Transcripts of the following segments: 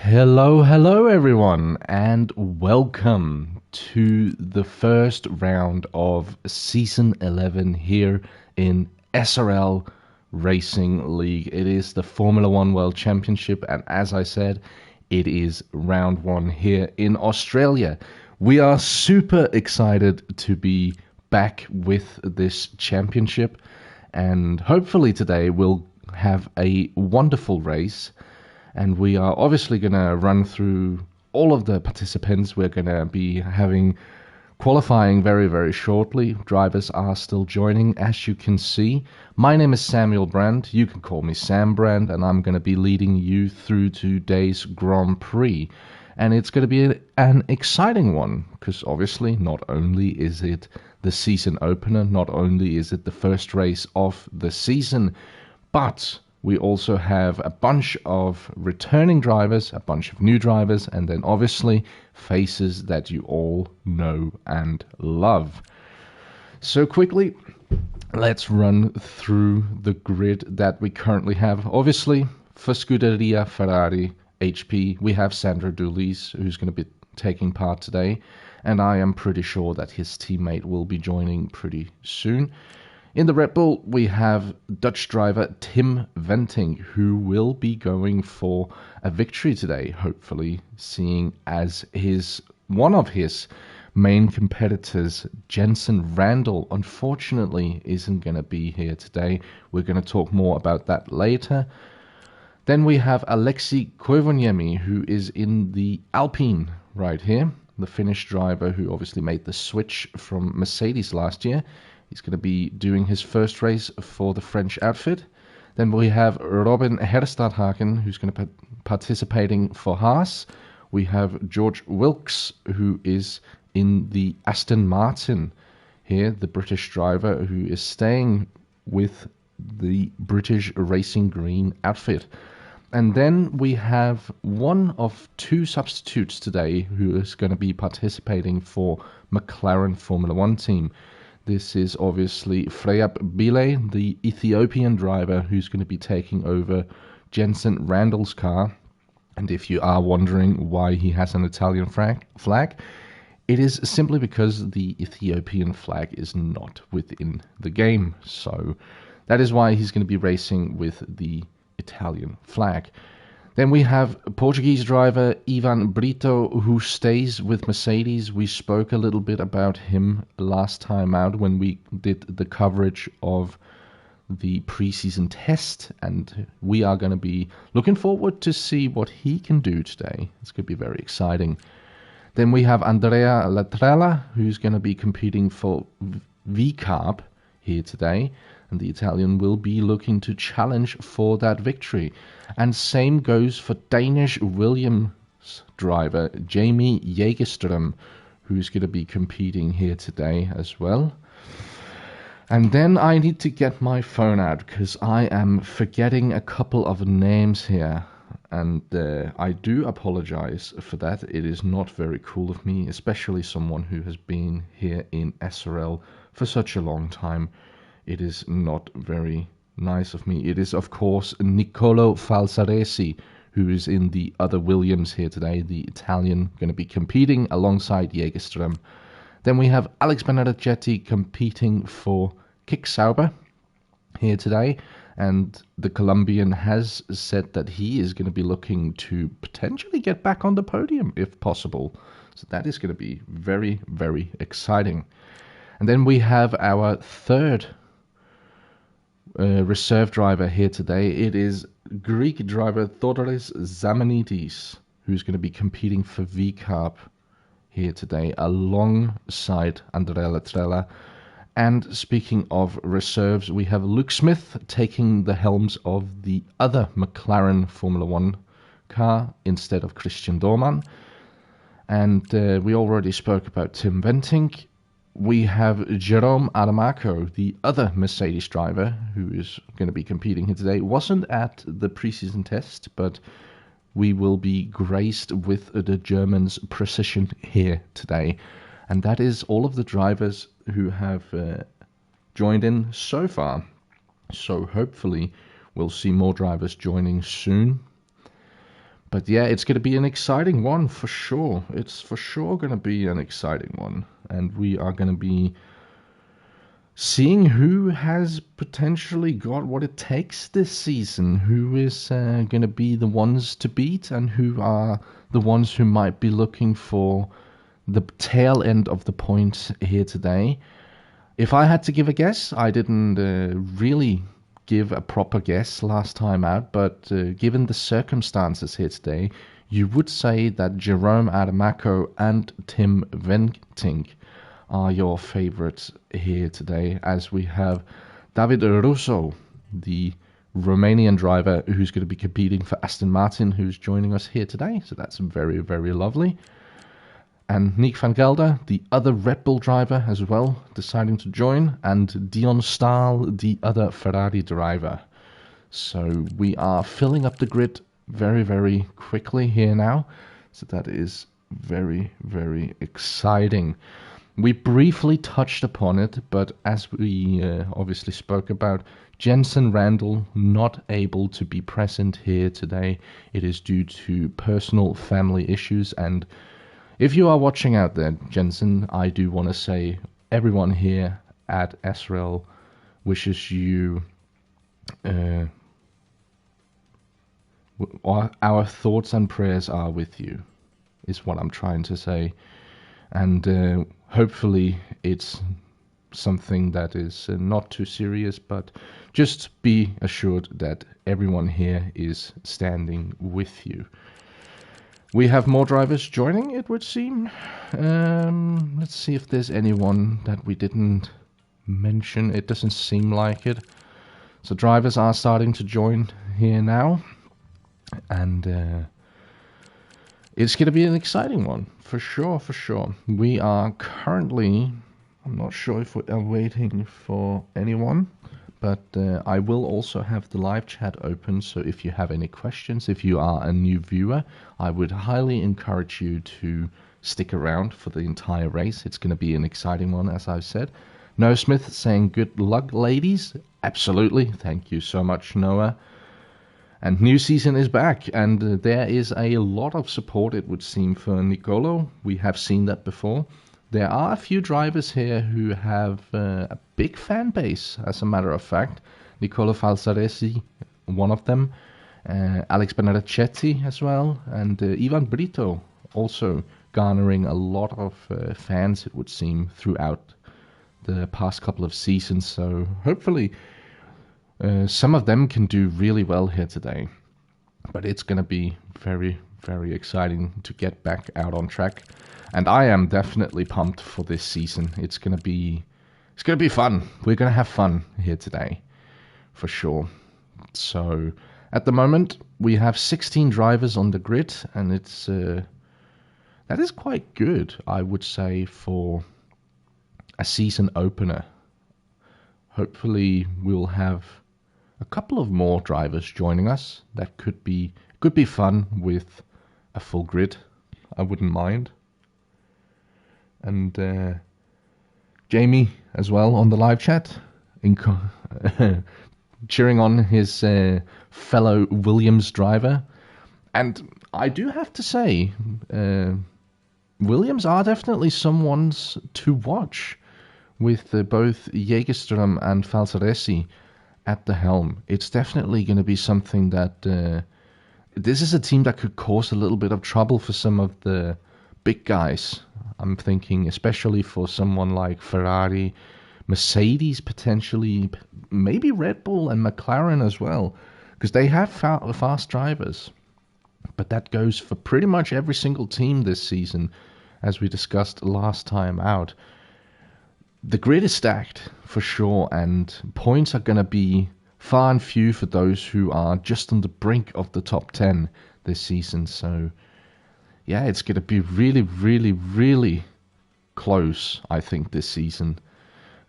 Hello everyone, and welcome to the first round of Season 11 here in SRL Racing League. It is the Formula One World Championship, and as I said, it is round one here in Australia. We are super excited to be back with this championship, and hopefully today we'll have a wonderful race. And we are obviously going to run through all of the participants. We're going to be having qualifying very, very shortly. Drivers are still joining, as you can see. My name is Samuel Brandt. You can call me Sam Brandt, and I'm going to be leading you through today's Grand Prix. And it's going to be an exciting one, because obviously not only is it the season opener, not only is it the first race of the season, but we also have a bunch of returning drivers, a bunch of new drivers, and then obviously faces that you all know and love. So quickly, let's run through the grid that we currently have. Obviously, for Scuderia Ferrari HP, we have Sandro Dulis, who's going to be taking part today, and I am pretty sure that his teammate will be joining pretty soon. In the Red Bull, we have Dutch driver Tim Venting, who will be going for a victory today, hopefully, seeing as one of his main competitors, Jensen Randall, unfortunately isn't going to be here today. We're going to talk more about that later. Then we have Alexei Koivuniemi, who is in the Alpine right here, the Finnish driver who obviously made the switch from Mercedes last year. He's going to be doing his first race for the French outfit. Then we have Robin Herstadhagen, who's going to be participating for Haas. We have George Wilkes, who is in the Aston Martin here, the British driver who is staying with the British Racing Green outfit. And then we have one of two substitutes today who is going to be participating for McLaren Formula One team. This is obviously Freyab Bile, the Ethiopian driver who's going to be taking over Jensen Randall's car. And if you are wondering why he has an Italian flag, it is simply because the Ethiopian flag is not within the game. So that is why he's going to be racing with the Italian flag. Then we have Portuguese driver Ivan Brito, who stays with Mercedes. We spoke a little bit about him last time out when we did the coverage of the preseason test, and we are going to be looking forward to see what he can do today. It's going to be very exciting. Then we have Andrea Latrella, who's going to be competing for V-Carb here today, and the Italian will be looking to challenge for that victory. And same goes for Danish Williams driver Jamie Jägerström, who's going to be competing here today as well. And then I need to get my phone out because I am forgetting a couple of names here. And I do apologize for that. It is not very cool of me, especially someone who has been here in SRL for such a long time. It is not very nice of me. It is, of course, Niccolò Falsaresi, who is in the other Williams here today, the Italian, going to be competing alongside Jägerström. Then we have Alex Benedetti competing for Kick Sauber here today, and the Colombian has said that he is going to be looking to potentially get back on the podium if possible. So that is going to be very, very exciting. And then we have our third reserve driver here today. It is Greek driver Thodoris Zamanitis, who's going to be competing for V-Carb here today alongside Andrea Latrella. And speaking of reserves, we have Luke Smith taking the helms of the other McLaren Formula One car instead of Christian Dorman. And we already spoke about Tim Venting. We have Jerome Adamaco, the other Mercedes driver, who is going to be competing here today. Wasn't at the preseason test, but we will be graced with the Germans' precision here today. And that is all of the drivers who have joined in so far. So hopefully we'll see more drivers joining soon. But yeah, it's going to be an exciting one for sure. It's for sure going to be an exciting one. And we are going to be seeing who has potentially got what it takes this season, who is going to be the ones to beat, and who are the ones who might be looking for the tail end of the points here today. If I had to give a guess, I didn't really give a proper guess last time out, but given the circumstances here today, you would say that Jerome Adamaco and Tim Venting are your favorites here today, as we have David Russo, the Romanian driver who's going to be competing for Aston Martin, who's joining us here today. So that's very, very lovely. And Nick van Gelder, the other Red Bull driver as well, deciding to join. And Dion Stahl, the other Ferrari driver. So we are filling up the grid very, very quickly here now. So that is very, very exciting. We briefly touched upon it, but as we obviously spoke about, Jensen Randall not able to be present here today. It is due to personal family issues. And if you are watching out there, Jensen, I do want to say everyone here at SRL wishes you our thoughts and prayers are with you, is what I'm trying to say. And hopefully it's something that is not too serious, but just be assured that everyone here is standing with you. We have more drivers joining, it would seem. Let's see if there's anyone that we didn't mention. It doesn't seem like it. So drivers are starting to join here now. And it's going to be an exciting one, for sure, for sure. We are currently, I'm not sure if we are waiting for anyone, but I will also have the live chat open, so if you have any questions, if you are a new viewer, I would highly encourage you to stick around for the entire race. It's going to be an exciting one, as I've said. Noah Smith saying good luck, ladies. Absolutely. Thank you so much, Noah. And new season is back, and there is a lot of support, it would seem, for Nicolo. We have seen that before. There are a few drivers here who have a big fan base, as a matter of fact. Nicolo Falsaresi, one of them. Alex Benedicchetti as well. And Ivan Brito also garnering a lot of fans, it would seem, throughout the past couple of seasons. So hopefully some of them can do really well here today. But it's going to be very, very exciting to get back out on track. And I am definitely pumped for this season. It's going to be fun. We're going to have fun here today, for sure. So at the moment, we have 16 drivers on the grid, and it's that is quite good, I would say, for a season opener. Hopefully, we'll have a couple of more drivers joining us. That could be fun with a full grid. I wouldn't mind. And Jamie as well on the live chat, cheering on his fellow Williams driver. And I do have to say, Williams are definitely someone's to watch, with both Jägerström and Falsaresi at the helm. It's definitely going to be something that this is a team that could cause a little bit of trouble for some of the big guys. I'm thinking especially for someone like Ferrari, Mercedes potentially, maybe Red Bull and McLaren as well, because they have fast drivers. But that goes for pretty much every single team this season, as we discussed last time out. The grid is stacked for sure, and points are going to be far and few for those who are just on the brink of the top 10 this season. So yeah, it's going to be really, really, really close, I think, this season.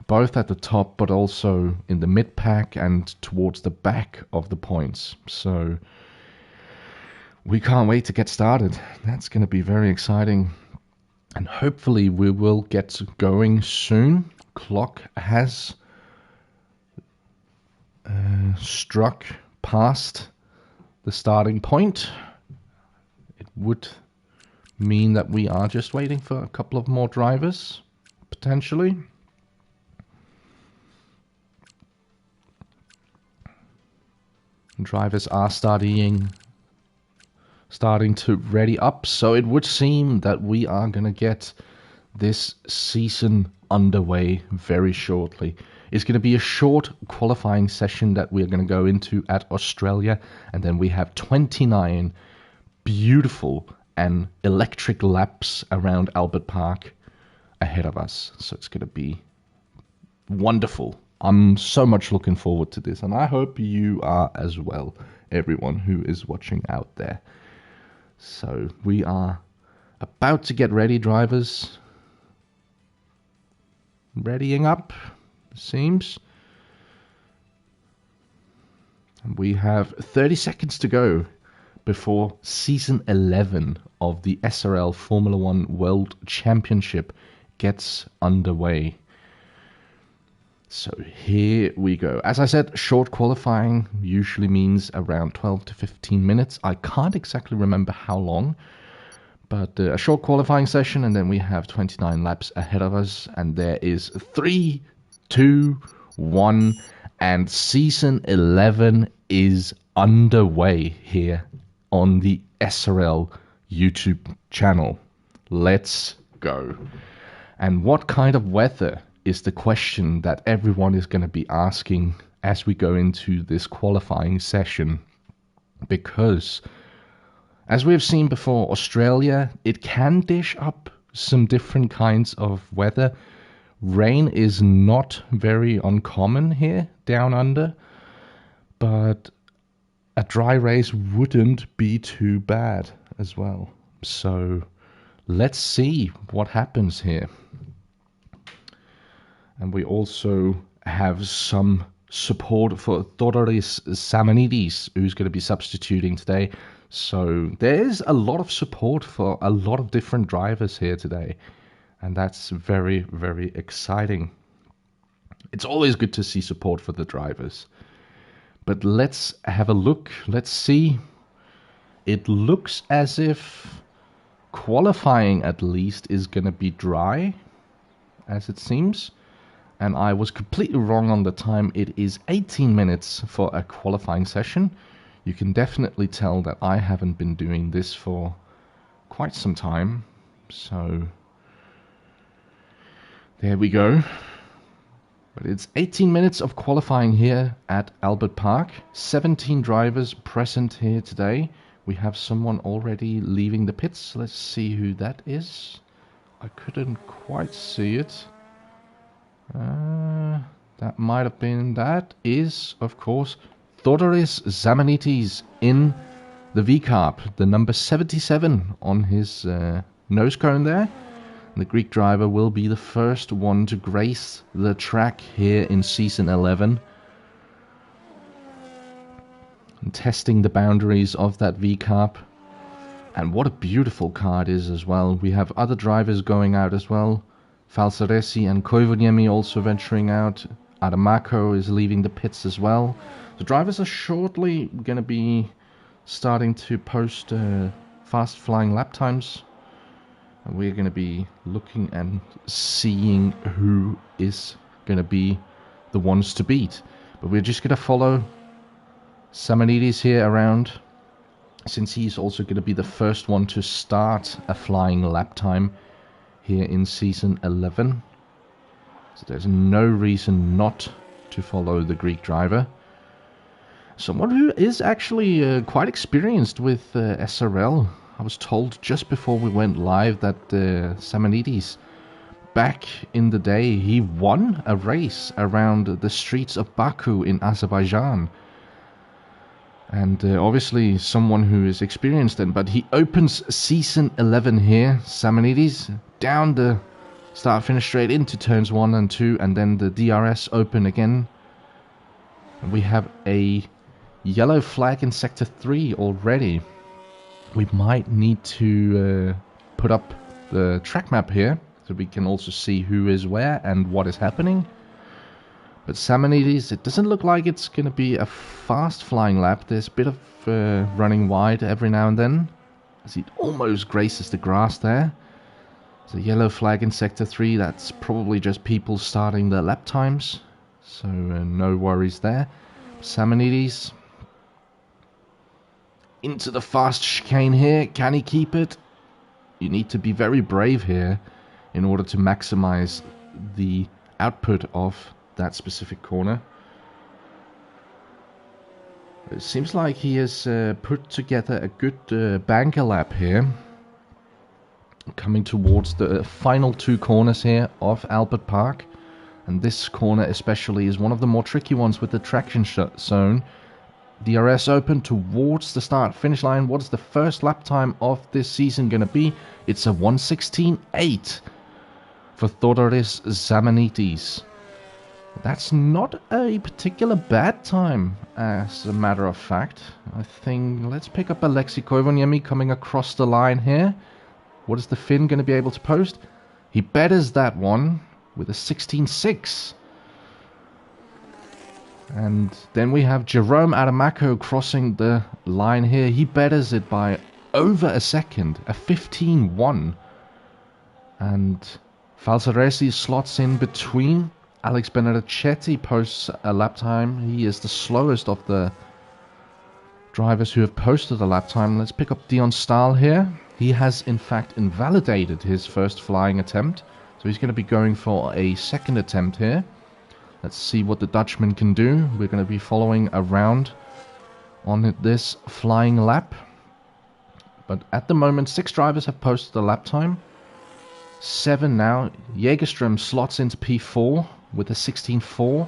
Both at the top, but also in the mid-pack and towards the back of the points. So we can't wait to get started. That's going to be very exciting. And hopefully we will get going soon. Clock has struck past the starting point. would mean that we are just waiting for a couple of more drivers, potentially. Drivers are starting to ready up, so it would seem that we are going to get this season underway very shortly. It's going to be a short qualifying session that we're going to go into at Australia, and then we have 29 beautiful and electric laps around Albert Park ahead of us. So it's going to be wonderful. I'm so much looking forward to this, and I hope you are as well, everyone who is watching out there. So we are about to get ready, drivers. Readying up, seems. And we have 30 seconds to go before season 11 of the SRL Formula One World Championship gets underway. So here we go. As I said, short qualifying usually means around 12 to 15 minutes. I can't exactly remember how long, but a short qualifying session, and then we have 29 laps ahead of us, and there is 3, 2, 1, and season 11 is underway here on the SRL YouTube channel. Let's go. And what kind of weather is the question that everyone is going to be asking as we go into this qualifying session? Because, as we have seen before, Australia, it can dish up some different kinds of weather. Rain is not very uncommon here down under, but a dry race wouldn't be too bad as well. So let's see what happens here. And we also have some support for Thodoris Samanidis, who's going to be substituting today. So there's a lot of support for a lot of different drivers here today. And that's very, very exciting. It's always good to see support for the drivers. But let's have a look. Let's see. It looks as if qualifying at least is going to be dry, as it seems. And I was completely wrong on the time. It is 18 minutes for a qualifying session. You can definitely tell that I haven't been doing this for quite some time. So there we go. But it's 18 minutes of qualifying here at Albert Park. 17 drivers present here today. We have someone already leaving the pits. Let's see who that is. I couldn't quite see it. That might have been, that is, of course, Thodoris Zamanitis in the V-Carb, the number 77 on his nose cone there. The Greek driver will be the first one to grace the track here in season 11. And testing the boundaries of that V-Carb. And what a beautiful car it is as well. We have other drivers going out as well. Falsaresi and Koivuniemi also venturing out. Adamako is leaving the pits as well. The drivers are shortly going to be starting to post fast flying lap times. And we're going to be looking and seeing who is going to be the ones to beat. But we're just going to follow Samanidis here around, since he's also going to be the first one to start a flying lap time here in season 11. So there's no reason not to follow the Greek driver. Someone who is actually quite experienced with SRL. I was told just before we went live that Samanidis, back in the day, he won a race around the streets of Baku in Azerbaijan. And obviously someone who is experienced then. But he opens season 11 here. Samanidis down the start-finish straight into turns 1 and 2. And then the DRS open again. And we have a yellow flag in sector 3 already. We might need to put up the track map here, so we can also see who is where and what is happening. But Samanidis, it doesn't look like it's going to be a fast flying lap. There's a bit of running wide every now and then. as he almost graces the grass there. There's a yellow flag in Sector 3. That's probably just people starting their lap times. So no worries there. Samanides into the fast chicane here. Can he keep it? You need to be very brave here in order to maximize the output of that specific corner. It seems like he has put together a good banker lap here. Coming towards the final two corners here of Albert Park. And this corner especially is one of the more tricky ones with the traction zone. DRS open towards the start-finish line. What is the first lap time of this season going to be? It's a 1:16.8 for Thodoris Zamanitis. That's not a particular bad time, as a matter of fact. I think let's pick up Alexei Koivoniemi coming across the line here. What is the Finn going to be able to post? He betters that one with a 16.6. And then we have Jerome Adamaco crossing the line here. He betters it by over a second, a 15.1. And Falsaresi slots in between. Alex Benedicchetti posts a lap time. He is the slowest of the drivers who have posted a lap time. Let's pick up Dion Stahl here. He has in fact invalidated his first flying attempt. So he's going to be going for a second attempt here. Let's see what the Dutchman can do. We're going to be following around on this flying lap. But at the moment, 6 drivers have posted a lap time. 7 now. Jägerström slots into P4 with a 16.4.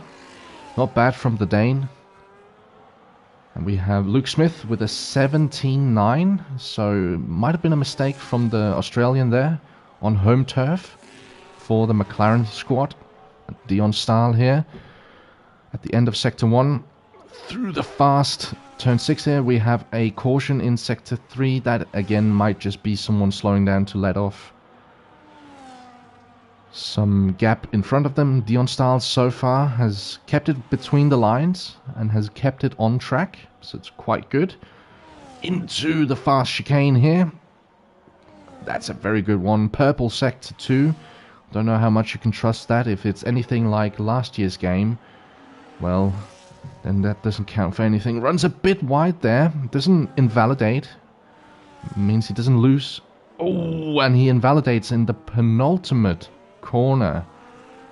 Not bad from the Dane. And we have Luke Smith with a 17.9. So might have been a mistake from the Australian there on home turf for the McLaren squad. Dion Stahl here at the end of Sector 1. Through the fast Turn 6 here, we have a caution in Sector 3. That again might just be someone slowing down to let off some gap in front of them. Dion Stahl so far has kept it between the lines and has kept it on track, so it's quite good. Into the fast chicane here. That's a very good one. Purple Sector 2. Don't know how much you can trust that. If it's anything like last year's game, well, then that doesn't count for anything. Runs a bit wide there. Doesn't invalidate. Means he doesn't lose. Oh, and he invalidates in the penultimate corner.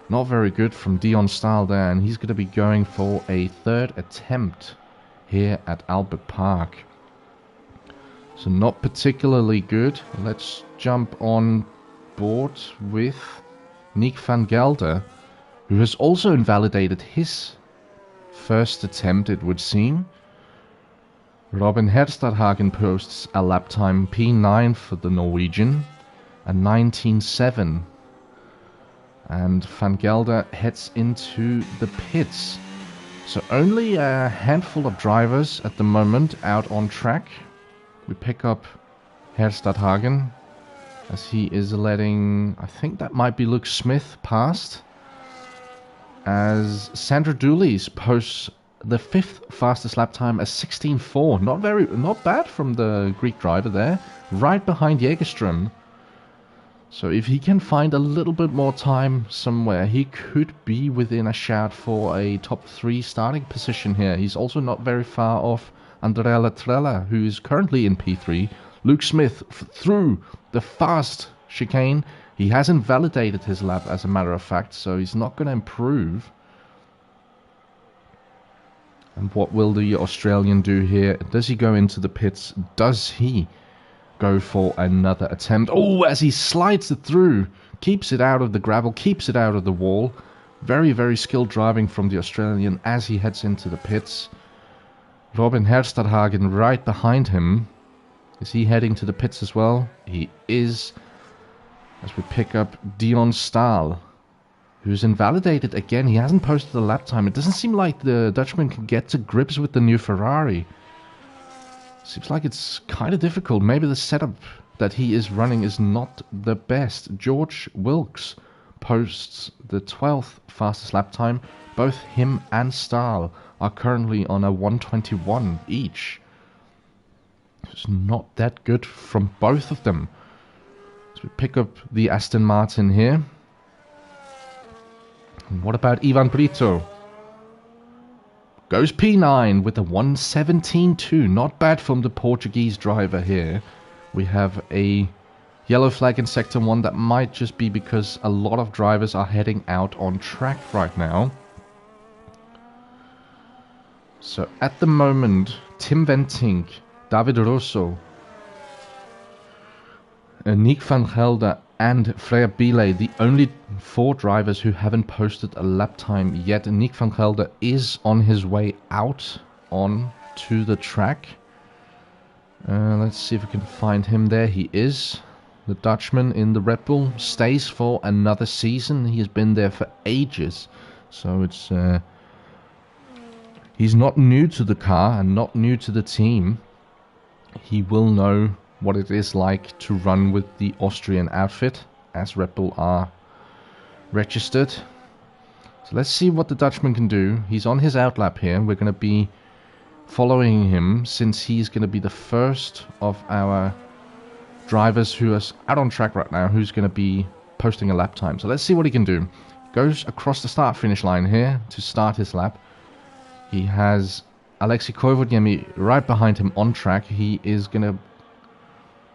Not very good from Dion Stahl there. And he's going to be going for a third attempt here at Albert Park. So not particularly good. Let's jump on board with Nick van Gelder, who has also invalidated his first attempt, it would seem. Robin Herstadhagen posts a lap time P9 for the Norwegian, a 19.7. And Van Gelder heads into the pits. So only a handful of drivers at the moment out on track. We pick up Herstadhagen as he is letting, I think that might be Luke Smith, past. As Sandra Dooley's posts the 5th fastest lap time, a 16.4. Not bad from the Greek driver there, right behind Jägerström. So if he can find a little bit more time somewhere, he could be within a shout for a top 3 starting position here. He's also not very far off Andrea Latrella, who is currently in P3. Luke Smith through the fast chicane. He has invalidated his lap, as a matter of fact, so he's not going to improve. And what will the Australian do here? Does he go into the pits? Does he go for another attempt? Oh, as he slides it through. Keeps it out of the gravel, keeps it out of the wall. Very, very skilled driving from the Australian as he heads into the pits. Robin Herstadhagen right behind him. Is he heading to the pits as well? He is. As we pick up Dion Stahl, who's invalidated again. He hasn't posted a lap time. It doesn't seem like the Dutchman can get to grips with the new Ferrari. Seems like it's kind of difficult. Maybe the setup that he is running is not the best. George Wilkes posts the 12th fastest lap time. Both him and Stahl are currently on a 1:21 each. It's not that good from both of them. So we pick up the Aston Martin here. And what about Ivan Brito? Goes P9 with a 117.2. Not bad from the Portuguese driver here. We have a yellow flag in Sector 1. That might just be because a lot of drivers are heading out on track right now. So at the moment, Tim Ventink, David Rosso, Nick van Gelder and Freya Bile, the only 4 drivers who haven't posted a lap time yet. Nick van Gelder is on his way out onto the track. Let's see if we can find him. There he is. The Dutchman in the Red Bull stays for another season. He has been there for ages. So it's he's not new to the car and not new to the team. He will know what it is like to run with the Austrian outfit, as Red Bull are registered. So let's see what the Dutchman can do. He's on his outlap here. We're going to be following him since he's going to be the first of our drivers who is out on track right now who's going to be posting a lap time. So let's see what he can do. Goes across the start finish line here to start his lap. He has Alexei Koivuniemi right behind him on track. He is going to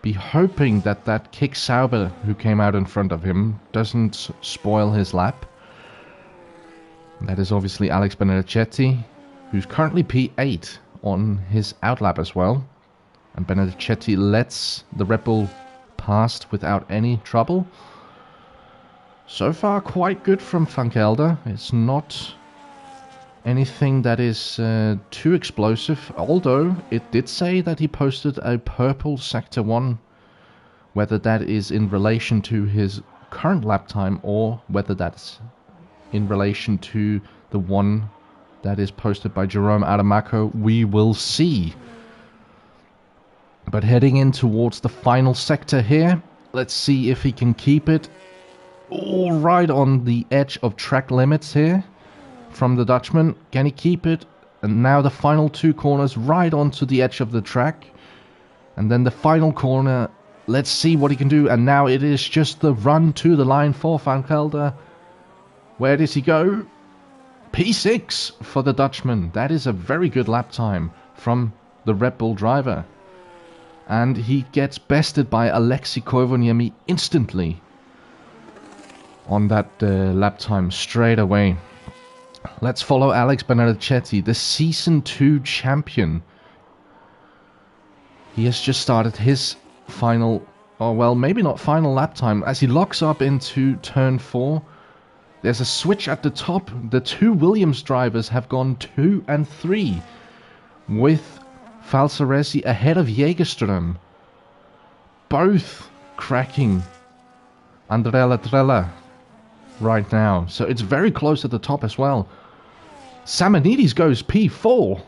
be hoping that that Kick Sauber who came out in front of him doesn't spoil his lap. That is obviously Alex Benedetti, who's currently P8 on his outlap as well. And Benedetti lets the Red Bull past without any trouble. So far quite good from Van Gelder. It's not anything that is too explosive, although it did say that he posted a purple Sector 1. Whether that is in relation to his current lap time or whether that's in relation to the one that is posted by Jerome Adamaco, we will see. But heading in towards the final sector here, let's see if he can keep it all right on the edge of track limits here. From the Dutchman, can he keep it? And now the final 2 corners right onto the edge of the track. And then the final corner, let's see what he can do. And now it is just the run to the line for Van Gelder. Where does he go? P6 for the Dutchman. That is a very good lap time from the Red Bull driver. And he gets bested by Alexei Koivuniemi instantly on that lap time straight away. Let's follow Alex Benedetti, the Season 2 champion. He has just started his final, or well, maybe not final lap time, as he locks up into turn 4. There's a switch at the top. The 2 Williams drivers have gone 2 and 3, with Falsaresi ahead of Jägerström. Both cracking Andrea Trella right now. So it's very close at the top as well. Samanidis goes P4.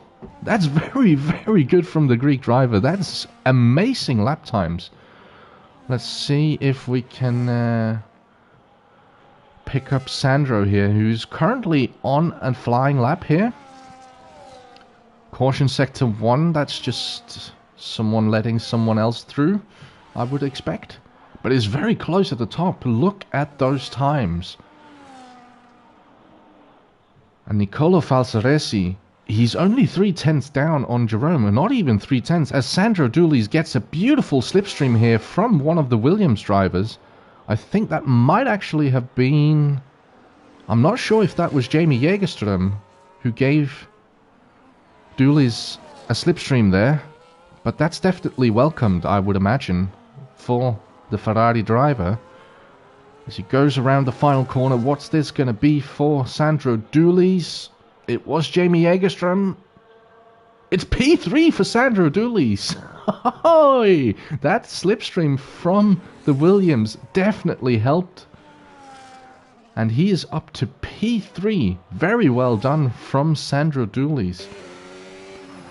That's very, very good from the Greek driver. That's amazing lap times. Let's see if we can pick up Sandro here, who's currently on a flying lap here. Caution Sector 1, that's just someone letting someone else through, I would expect. But it's very close at the top. Look at those times. And Nicolo Falsaresi, he's only 3/10 down on Jerome, and not even 3/10, as Sandro Dulis gets a beautiful slipstream here from one of the Williams drivers. I think that might actually have been... I'm not sure if that was Jamie Jägerström who gave Dulis a slipstream there, but that's definitely welcomed, I would imagine, for the Ferrari driver. As he goes around the final corner, what's this going to be for Sandro Dulis? It was Jamie Jägerström. It's P3 for Sandro Dulis. That slipstream from the Williams definitely helped. And he is up to P3. Very well done from Sandro Dulis.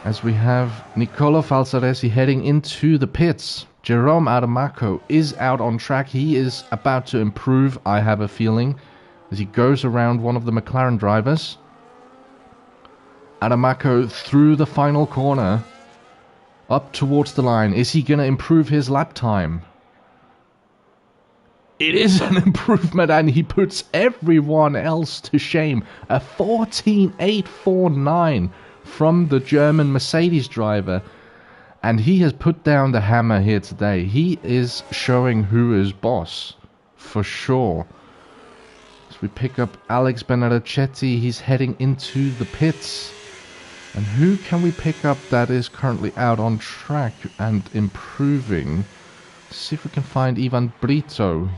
As we have Nicolo Falsaresi heading into the pits. Jerome Adamaco is out on track. He is about to improve, I have a feeling, as he goes around one of the McLaren drivers. Adamaco through the final corner. Up towards the line. Is he going to improve his lap time? It is an improvement, and he puts everyone else to shame. A 14.849 from the German Mercedes driver. And he has put down the hammer here today. He is showing who is boss, for sure. So we pick up Alex Benaracetti. He's heading into the pits. And who can we pick up that is currently out on track and improving? Let's see if we can find Ivan Brito.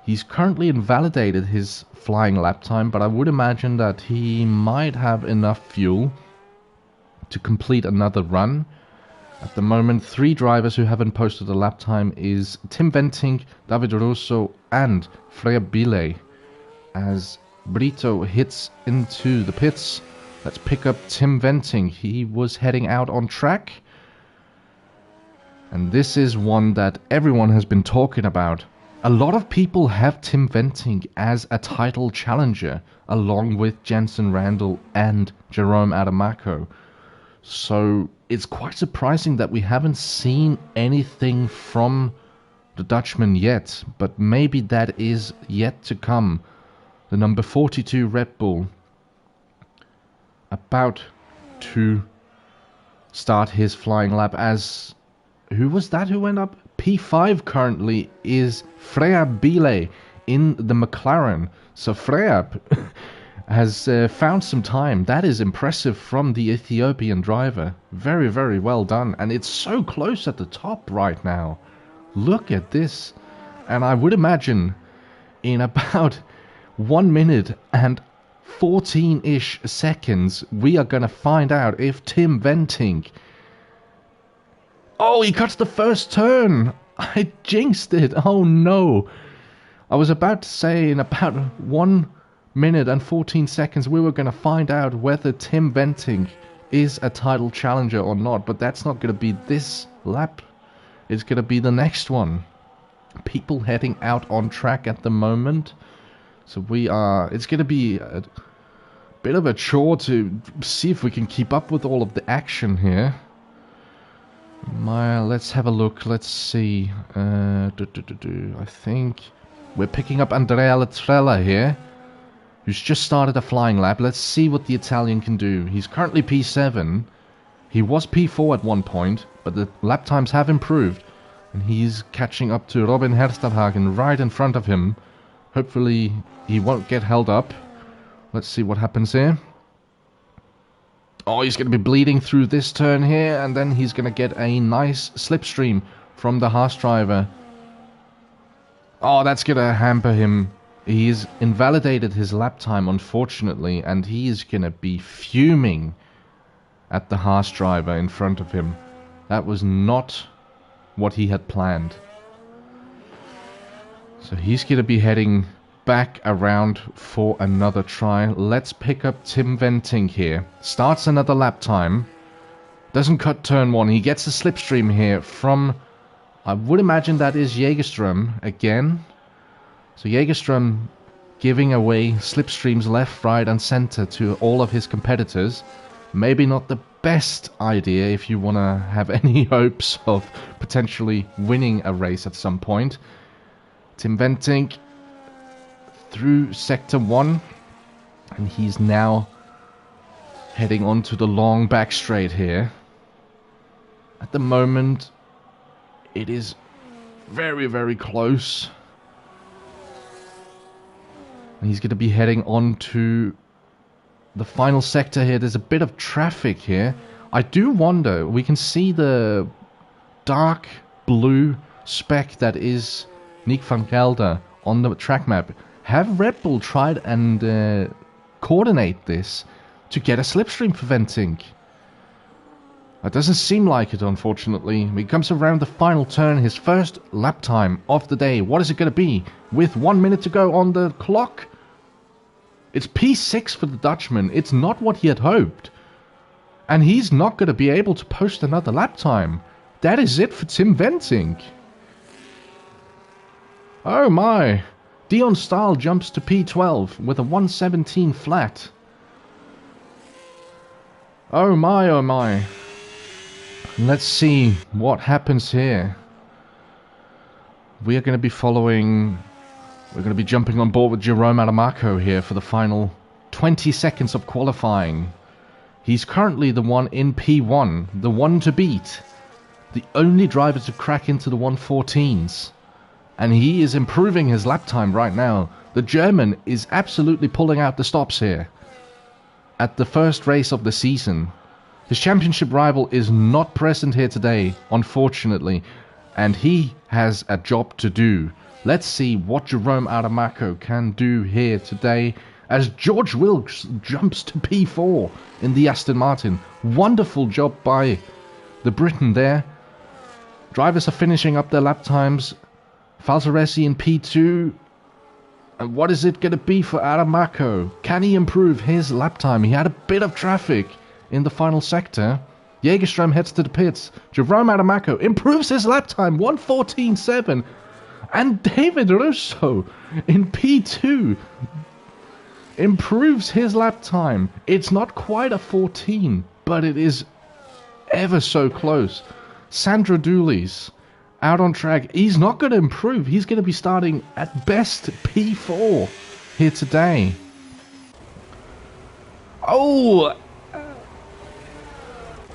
He's currently invalidated his flying lap time, but I would imagine that he might have enough fuel to complete another run. At the moment, 3 drivers who haven't posted a lap time is Tim Venting, David Russo and Freya Bile. As Brito hits into the pits, let's pick up Tim Venting. He was heading out on track. And this is one that everyone has been talking about. A lot of people have Tim Venting as a title challenger, along with Jensen Randall and Jerome Adamaco. So it's quite surprising that we haven't seen anything from the Dutchman yet, but maybe that is yet to come. The number 42 Red Bull about to start his flying lap as... Who was that who went up? P5 currently is Freya Bile in the McLaren. So Freya has found some time. That is impressive from the Ethiopian driver. Very, very well done. And it's so close at the top right now. Look at this. And I would imagine in about 1 minute and 14-ish seconds, we are going to find out if Tim Venting... Oh, he cuts the first turn. I jinxed it. Oh, no. I was about to say in about 1 minute and 14 seconds, we were going to find out whether Tim Venting is a title challenger or not. But that's not going to be this lap. It's going to be the next one. People heading out on track at the moment. So it's going to be a bit of a chore to see if we can keep up with all of the action here. Let's have a look. Let's see. I think we're picking up Andrea Latrella here, who's just started a flying lap. Let's see what the Italian can do. He's currently P7. He was P4 at one point, but the lap times have improved. And he's catching up to Robin Herstadhagen right in front of him. Hopefully he won't get held up. Let's see what happens here. Oh, he's going to be bleeding through this turn here, and then he's going to get a nice slipstream from the Haas driver. Oh, that's going to hamper him. He's invalidated his lap time, unfortunately, and he is going to be fuming at the Haas driver in front of him. That was not what he had planned. So he's going to be heading back around for another try. Let's pick up Tim Venting here. Starts another lap time. Doesn't cut turn 1. He gets a slipstream here from... I would imagine that is Jägerström again. So Jägerström giving away slipstreams left, right and center to all of his competitors. Maybe not the best idea if you want to have any hopes of potentially winning a race at some point. Tim Venting through sector 1, and he's now heading on to the long back straight here. At the moment, it is very, very close. And he's going to be heading on to the final sector here. There's a bit of traffic here. I do wonder, we can see the dark blue speck that is Nick van Gelder on the track map. Have Red Bull tried and coordinate this to get a slipstream for Venting? It doesn't seem like it, unfortunately. He comes around the final turn, his first lap time of the day. What is it going to be? With 1 minute to go on the clock? It's P6 for the Dutchman. It's not what he had hoped. And he's not going to be able to post another lap time. That is it for Tim Venting. Oh my. Dion Stahl jumps to P12 with a 117 flat. Oh my, oh my. Let's see what happens here. We are going to be following... We're going to be jumping on board with Jerome Adamaco here for the final 20 seconds of qualifying. He's currently the one in P1, the one to beat. The only driver to crack into the 114s. And he is improving his lap time right now. The German is absolutely pulling out the stops here. At the first race of the season. His championship rival is not present here today, unfortunately. And he has a job to do. Let's see what Jerome Adamaco can do here today as George Wilkes jumps to P4 in the Aston Martin. Wonderful job by the Briton there. Drivers are finishing up their lap times. Falsaresi in P2. And what is it going to be for Adamaco? Can he improve his lap time? He had a bit of traffic in the final sector. Jägerström heads to the pits. Jerome Adamaco improves his lap time. 1:14.7. And David Russo in P2 improves his lap time. It's not quite a 14, but it is ever so close. Sandro Dooley's out on track. He's not going to improve. He's going to be starting at best P4 here today. Oh!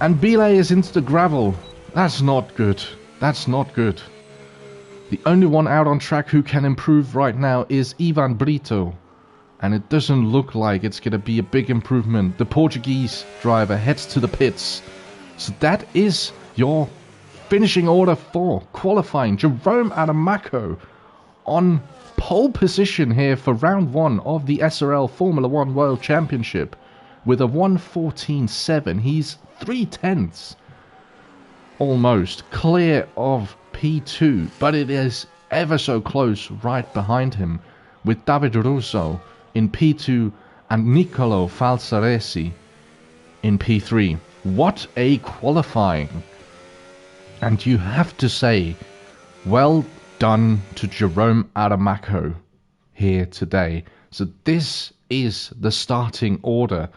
And Belay is into the gravel. That's not good. That's not good. The only one out on track who can improve right now is Ivan Brito. And it doesn't look like it's going to be a big improvement. The Portuguese driver heads to the pits. So that is your finishing order for qualifying. Jerome Adamaco on pole position here for round 1 of the SRL Formula 1 World Championship with a 1:14.7. He's 3/10 almost clear of P2, but it is ever so close right behind him with David Russo in P2 and Nicolo Falsaresi in P3. What a qualifying! And you have to say, well done to Jerome Adamaco here today. So this is the starting order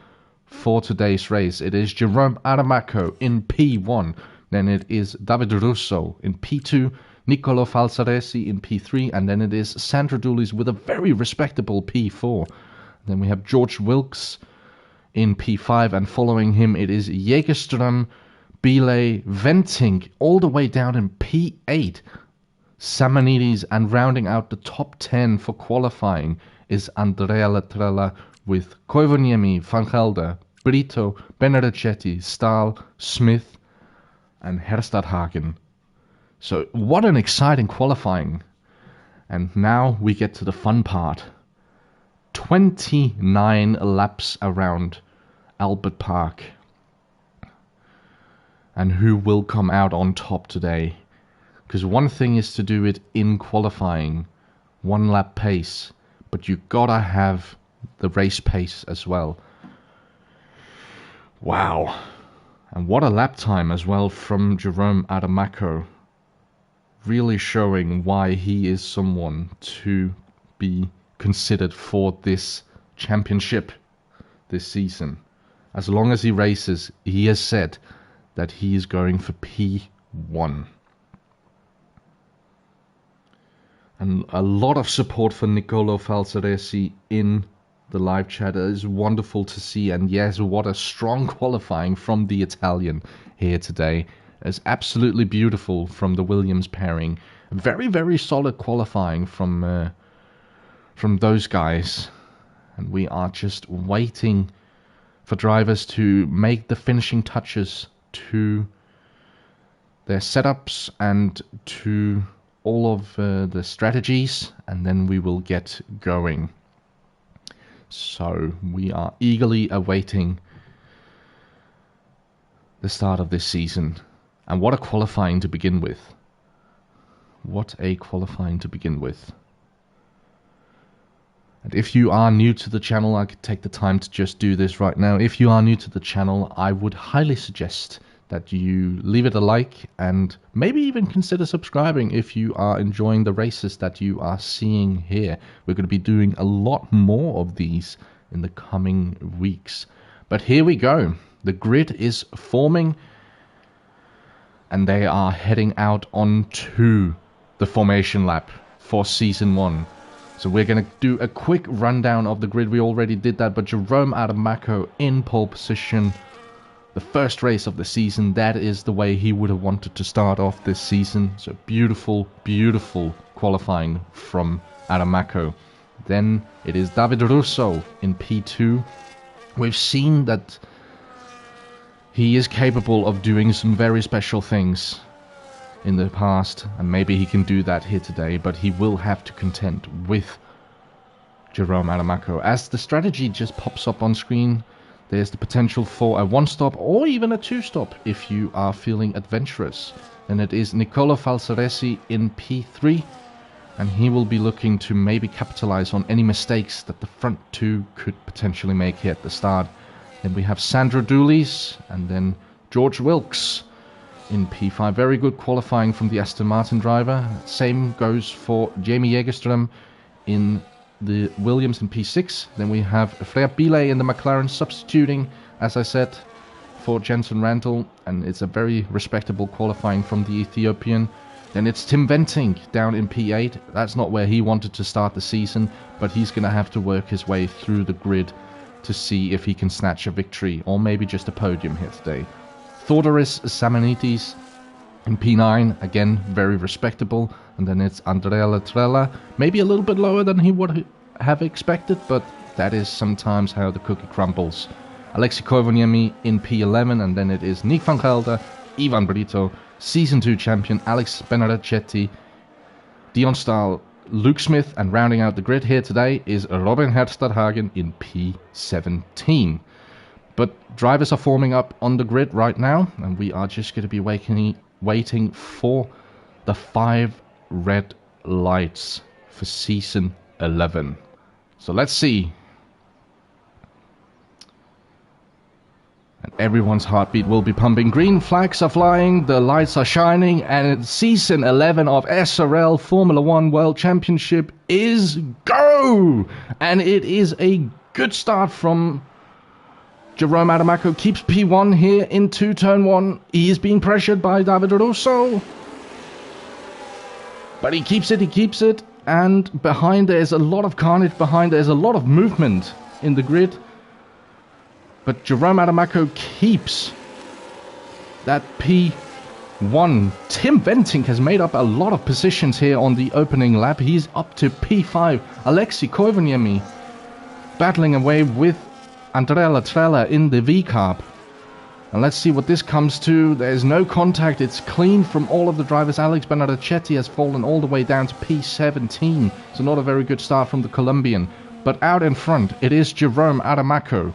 for today's race. It is Jerome Adamaco in P1. Then it is David Russo in P2, Nicolo Falsaresi in P3, and then it is Sandro Dooley's with a very respectable P4. Then we have George Wilkes in P5, and following him it is Jägerström, Belay, Venting, all the way down in P8. Samanidis, and rounding out the top 10 for qualifying is Andrea Latrella with Koivuniemi, Van Gelder, Brito, Benedicchetti, Stahl, Smith, and Herstadhagen. So what an exciting qualifying. And now we get to the fun part. 29 laps around Albert Park. And who will come out on top today? Because one thing is to do it in qualifying, 1 lap pace, but you gotta have the race pace as well. Wow. And what a lap time as well from Jerome Adamaco. Really showing why he is someone to be considered for this championship this season. As long as he races, he has said that he is going for P1. And a lot of support for Nicolo Falsaresi in the live chat. It is wonderful to see. And yes, what a strong qualifying from the Italian here today. It's absolutely beautiful from the Williams pairing. Very, very solid qualifying from those guys. And we are just waiting for drivers to make the finishing touches to their setups and to all of the strategies, and then we will get going. So we are eagerly awaiting the start of this season. And what a qualifying to begin with. What a qualifying to begin with. And if you are new to the channel, I could take the time to just do this right now. If you are new to the channel, I would highly suggest that you leave it a like and maybe even consider subscribing if you are enjoying the races that you are seeing here. We're going to be doing a lot more of these in the coming weeks. But here we go. The grid is forming. and they are heading out onto the formation lap for Season 1. So we're going to do a quick rundown of the grid. We already did that, but Jerome Adamaco in pole position. The first race of the season, that is the way he would have wanted to start off this season. So beautiful, beautiful qualifying from Adamaco. Then it is David Russo in P2. We've seen that he is capable of doing some very special things in the past, and maybe he can do that here today, but he will have to contend with Jerome Adamaco. As the strategy just pops up on screen, there's the potential for a one-stop or even a two-stop if you are feeling adventurous. And it is Nicolo Falsaresi in P3, and he will be looking to maybe capitalize on any mistakes that the front two could potentially make here at the start. Then we have Sandro Dulis and then George Wilkes in P5. Very good qualifying from the Aston Martin driver. Same goes for Jamie Jägerström in the Williams in P6. Then we have Freya Billet in the McLaren substituting, as I said, for Jenson Randall, and it's a very respectable qualifying from the Ethiopian. Then it's Tim Venting down in P8. That's not where he wanted to start the season, but he's going to have to work his way through the grid to see if he can snatch a victory or maybe just a podium here today. Thodoris Samanitis in P9, again, very respectable. And then it's Andrea Latrella, maybe a little bit lower than he would have expected, but that is sometimes how the cookie crumbles. Alexi Koivuniemi in P11, and then it is Nick van Gelder, Ivan Brito, Season 2 champion Alex Benaracetti, Dion Stahl, Luke Smith, and rounding out the grid here today is Robin Herstadhagen in P17. But drivers are forming up on the grid right now, and we are just going to be waiting for the 5 red lights for Season 11. So let's see. And everyone's heartbeat will be pumping. Green flags are flying, the lights are shining, and Season 11 of SRL Formula 1 World Championship is go! And it is a good start from Jerome Adamaco. Keeps P1 here into turn 1. He is being pressured by David Russo. But he keeps it, and behind there's a lot of carnage behind, there's a lot of movement in the grid. But Jerome Adamaco keeps that P1. Tim Venting has made up a lot of positions here on the opening lap. He's up to P5. Alexi Koivuniemi battling away with Andrea Latrella in the V-Carb. And let's see what this comes to. There's no contact. It's clean from all of the drivers. Alex Benaracetti has fallen all the way down to P17. So not a very good start from the Colombian. But out in front, it is Jerome Adamaco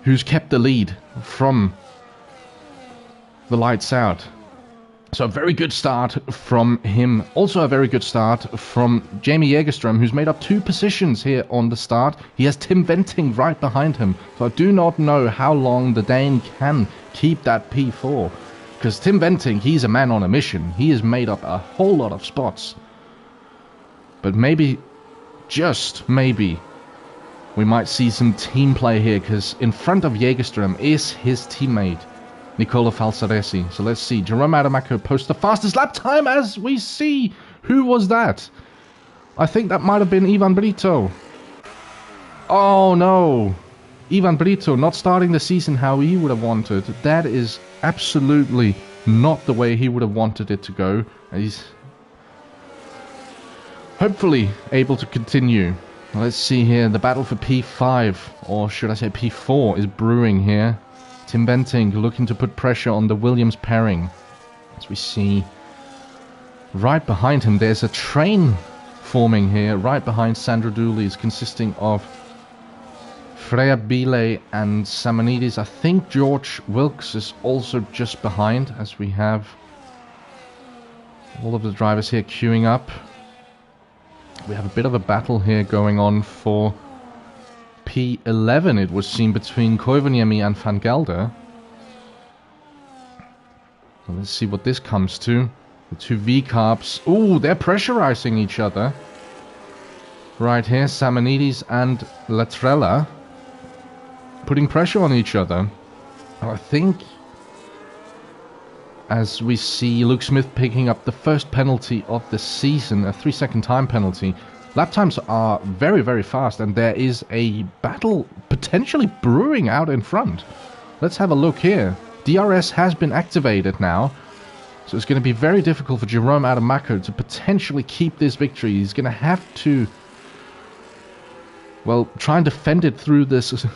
who's kept the lead from the lights out. So a very good start from him. Also a very good start from Jamie Jägerström, who's made up 2 positions here on the start. He has Tim Venting right behind him. So I do not know how long the Dane can keep that P4. Because Tim Venting, he's a man on a mission. He has made up a whole lot of spots. But maybe, just maybe, we might see some team play here. Because in front of Jägerström is his teammate Nicolo Falsaresi. So let's see. Jerome Adamaco posts the fastest lap time as we see. Who was that? I think that might have been Ivan Brito. Oh no. Ivan Brito not starting the season how he would have wanted. That is absolutely not the way he would have wanted it to go. He's hopefully able to continue. Let's see here. The battle for P5, or should I say P4, is brewing here. Tim Venting looking to put pressure on the Williams pairing. As we see right behind him, there's a train forming here, right behind Sandro Dulis, consisting of Freya Billet and Samanidis. I think George Wilkes is also just behind, as we have all of the drivers here queuing up. We have a bit of a battle here going on for P11, it was seen, between Koivuniemi and Van Gelder. So let's see what this comes to. The 2 V-Carbs. Ooh, they're pressurizing each other. Right here, Samanidis and Latrella putting pressure on each other. I think as we see Luke Smith picking up the first penalty of the season, a 3-second time penalty. Lap times are very, very fast, and there is a battle potentially brewing out in front. Let's have a look here. DRS has been activated now, so it's going to be very difficult for Jerome Adamaco to potentially keep this victory. He's going to have to, well, try and defend it through this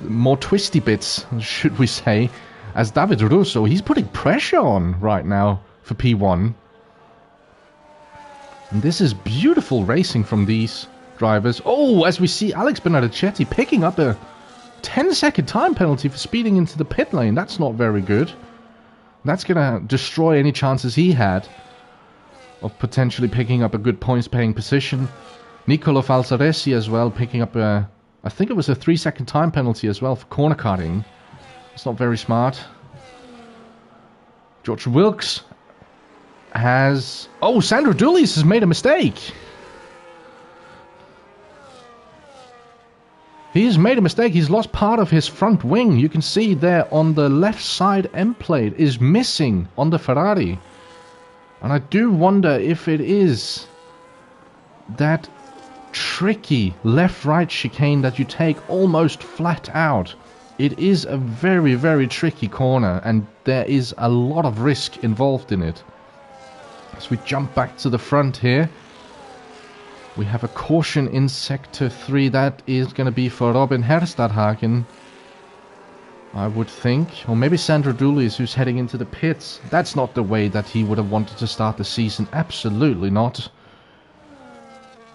more twisty bits, should we say, as David Russo, he's putting pressure on right now for P1. And this is beautiful racing from these drivers. Oh, as we see Alex Bernardicetti picking up a 10-second time penalty for speeding into the pit lane. That's not very good. That's going to destroy any chances he had of potentially picking up a good points-paying position. Nicolo Falsaresi as well, picking up a, I think it was a 3-second time penalty as well for corner cutting. It's not very smart. George Wilkes has... Oh, Sandro Dulles has made a mistake. He's made a mistake. He's lost part of his front wing. You can see there on the left side end plate is missing on the Ferrari. And I do wonder if it is that tricky left-right chicane that you take almost flat out. It is a very, very tricky corner, and there is a lot of risk involved in it. As we jump back to the front here, we have a caution in Sector 3. That is going to be for Robin Herstadhagen, I would think. Or maybe Sandro Dulles, who's heading into the pits. That's not the way that he would have wanted to start the season. Absolutely not.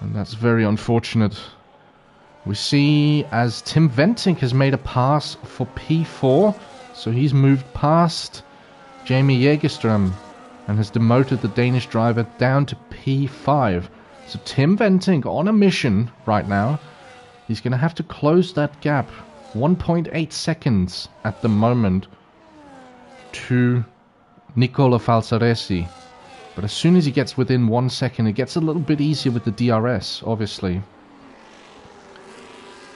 And that's very unfortunate. We see as Tim Venting has made a pass for P4. So he's moved past Jamie Jägerström and has demoted the Danish driver down to P5. So Tim Venting on a mission right now. He's going to have to close that gap. 1.8 seconds at the moment to Nicolo Falsaresi. But as soon as he gets within 1 second, it gets a little bit easier with the DRS, obviously.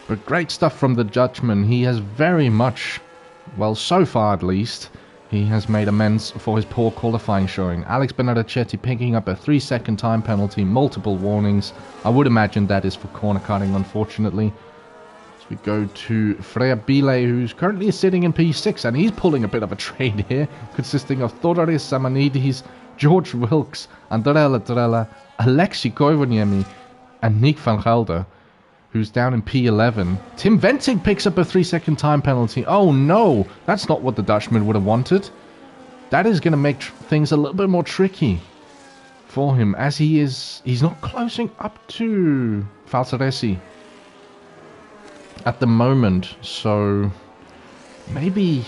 But great stuff from the Dutchman. He has very much, well, so far at least, he has made amends for his poor qualifying showing. Alex Bernardicetti picking up a 3-second time penalty, multiple warnings. I would imagine that is for corner cutting, unfortunately. As we go to Freya Bile, who's currently sitting in P6, and he's pulling a bit of a trade here, consisting of Thodoris Samanidis, George Wilkes, Andrea Latrella, Alexei Koivoniemi, and Nick van Gelder, who's down in P11. Tim Venting picks up a 3-second time penalty. Oh no, that's not what the Dutchman would have wanted. That is going to make things a little bit more tricky for him, as he's not closing up to Falsaresi at the moment. So maybe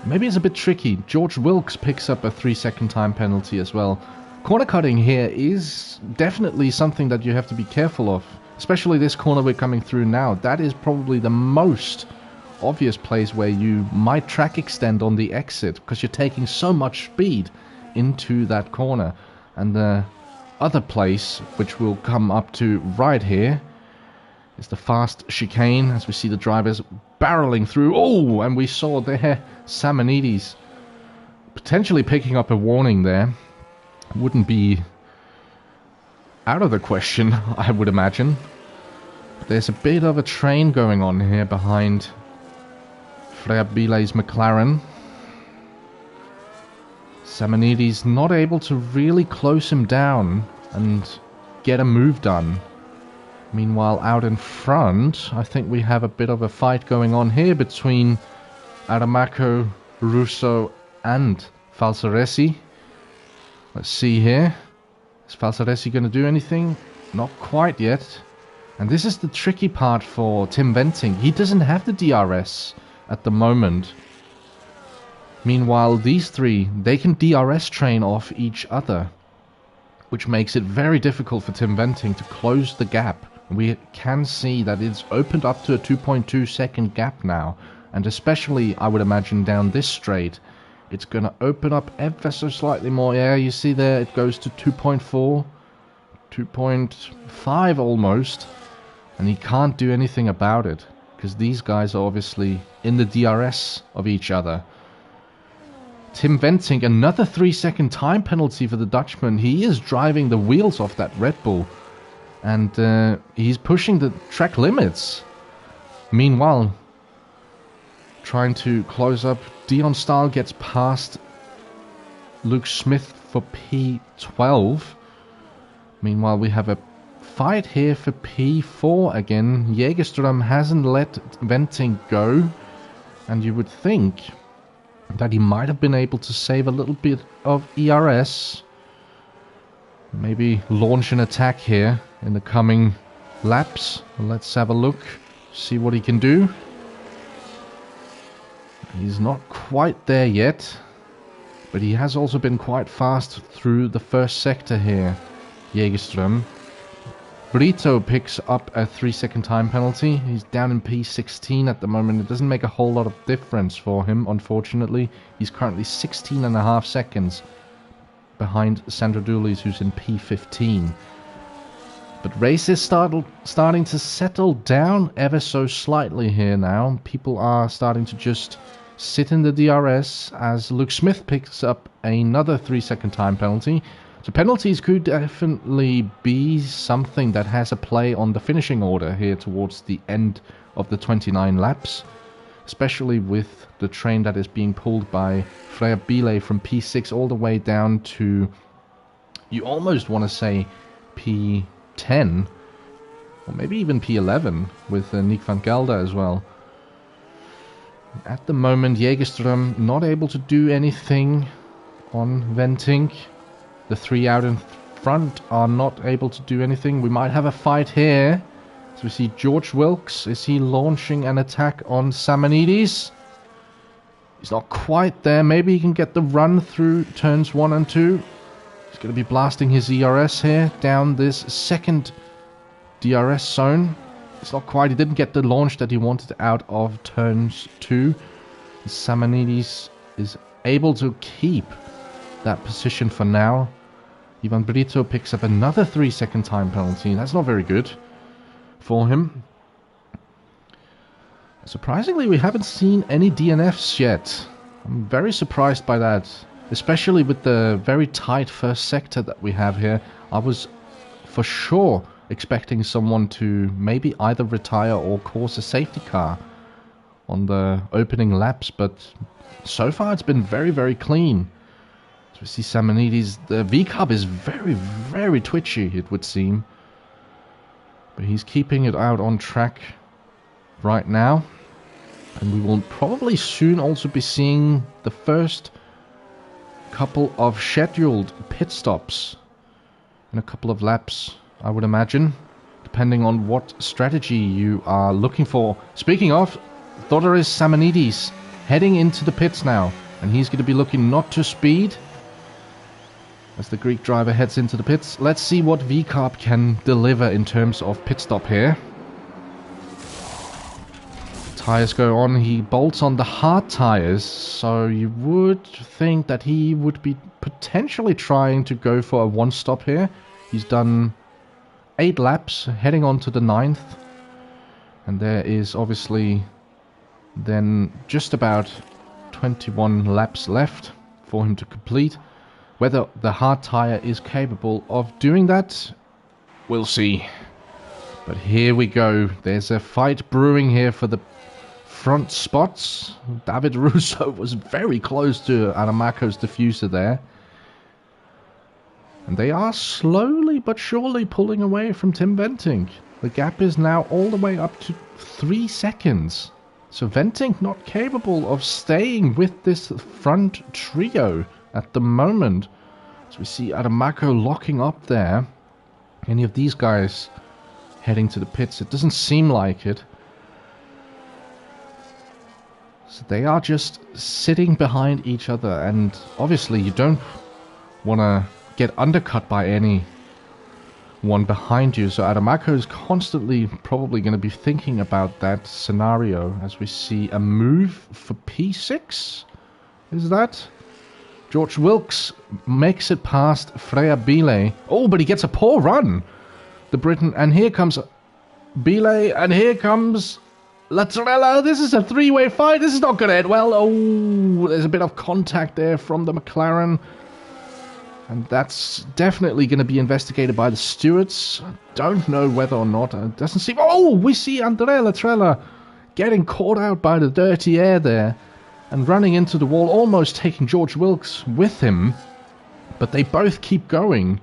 it's a bit tricky. George Wilkes picks up a 3-second time penalty as well. Corner cutting here is definitely something that you have to be careful of. Especially this corner we're coming through now. That is probably the most obvious place where you might track extend on the exit, because you're taking so much speed into that corner. And the other place, which we'll come up to right here, is the fast chicane, as we see the drivers barreling through. Oh, and we saw there Samanidis potentially picking up a warning there. Wouldn't be out of the question, I would imagine. There's a bit of a train going on here behind Freya Bile's McLaren. Samanidis not able to really close him down and get a move done. Meanwhile, out in front, I think we have a bit of a fight going on here between Adamaco, Russo and Falsaresi. Let's see here. Is Falsaresi going to do anything? Not quite yet. And this is the tricky part for Tim Venting. He doesn't have the DRS at the moment. Meanwhile, these three, they can DRS train off each other, which makes it very difficult for Tim Venting to close the gap. We can see that it's opened up to a 2.2 second gap now. And especially, I would imagine, down this straight, it's going to open up ever so slightly more. Yeah, you see there, it goes to 2.4, 2.5 almost. And he can't do anything about it, because these guys are obviously in the DRS of each other. Tim Venting, another 3-second time penalty for the Dutchman. He is driving the wheels off that Red Bull. And he's pushing the track limits. Meanwhile, trying to close up. Dion Stahl gets past Luke Smith for P12. Meanwhile, we have a fight here for P4 again. Jägerström hasn't let Venting go. And you would think that he might have been able to save a little bit of ERS. Maybe launch an attack here in the coming laps. Let's have a look. See what he can do. He's not quite there yet. But he has also been quite fast through the first sector here. Jägerström. Brito picks up a 3-second time penalty. He's down in P16 at the moment. It doesn't make a whole lot of difference for him, unfortunately. He's currently 16.5 seconds behind Sandro Dulis, who's in P15. But race is starting to settle down ever so slightly here now. People are starting to just sit in the DRS as Luke Smith picks up another 3-second time penalty. So penalties could definitely be something that has a play on the finishing order here towards the end of the 29 laps. Especially with the train that is being pulled by Freya Bile from P6 all the way down to, you almost want to say, P10. Or maybe even P11 with Nick van Gelder as well. At the moment, Jägerström not able to do anything on Venting. The three out in front are not able to do anything. We might have a fight here. So we see George Wilkes. Is he launching an attack on Samanides? He's not quite there. Maybe he can get the run through turns 1 and 2. He's going to be blasting his ERS here down this second DRS zone. It's not quite. He didn't get the launch that he wanted out of turns 2. Samanides is able to keep that position for now. Ivan Brito picks up another 3-second time penalty. That's not very good for him. Surprisingly, we haven't seen any DNFs yet. I'm very surprised by that. Especially with the very tight first sector that we have here. I was for sure expecting someone to maybe either retire or cause a safety car on the opening laps. But so far it's been very, very clean. We see Samanides. The V-Cub is very, very twitchy, it would seem. But he's keeping it out on track right now. And we will probably soon also be seeing the first couple of scheduled pit stops in a couple of laps, I would imagine. Depending on what strategy you are looking for. Speaking of, Thodoris Samanides heading into the pits now. And he's going to be looking not to speed as the Greek driver heads into the pits. Let's see what V-Carb can deliver in terms of pit stop here. Tires go on. He bolts on the hard tires, so you would think that he would be potentially trying to go for a one-stop here. He's done 8 laps, heading on to the 9th. And there is obviously then just about 21 laps left for him to complete. Whether the hard tire is capable of doing that, we'll see. But here we go. There's a fight brewing here for the front spots. David Russo was very close to Adamako's diffuser there. And they are slowly but surely pulling away from Tim Venting. The gap is now all the way up to 3 seconds. So Venting not capable of staying with this front trio at the moment. So we see Adamako locking up there. Any of these guys heading to the pits? It doesn't seem like it. So they are just sitting behind each other. And obviously you don't want to get undercut by anyone behind you. So Adamako is constantly probably going to be thinking about that scenario. As we see a move for P6. Is that? George Wilkes makes it past Freya Bile. Oh, but he gets a poor run. The Briton. And here comes Bile. And here comes Latrella, this is a three-way fight. This is not going to end well. Oh, there's a bit of contact there from the McLaren. And that's definitely going to be investigated by the stewards. I don't know whether or not. It doesn't seem... Oh, we see Andrea Latrella getting caught out by the dirty air there. And running into the wall, almost taking George Wilkes with him. But they both keep going.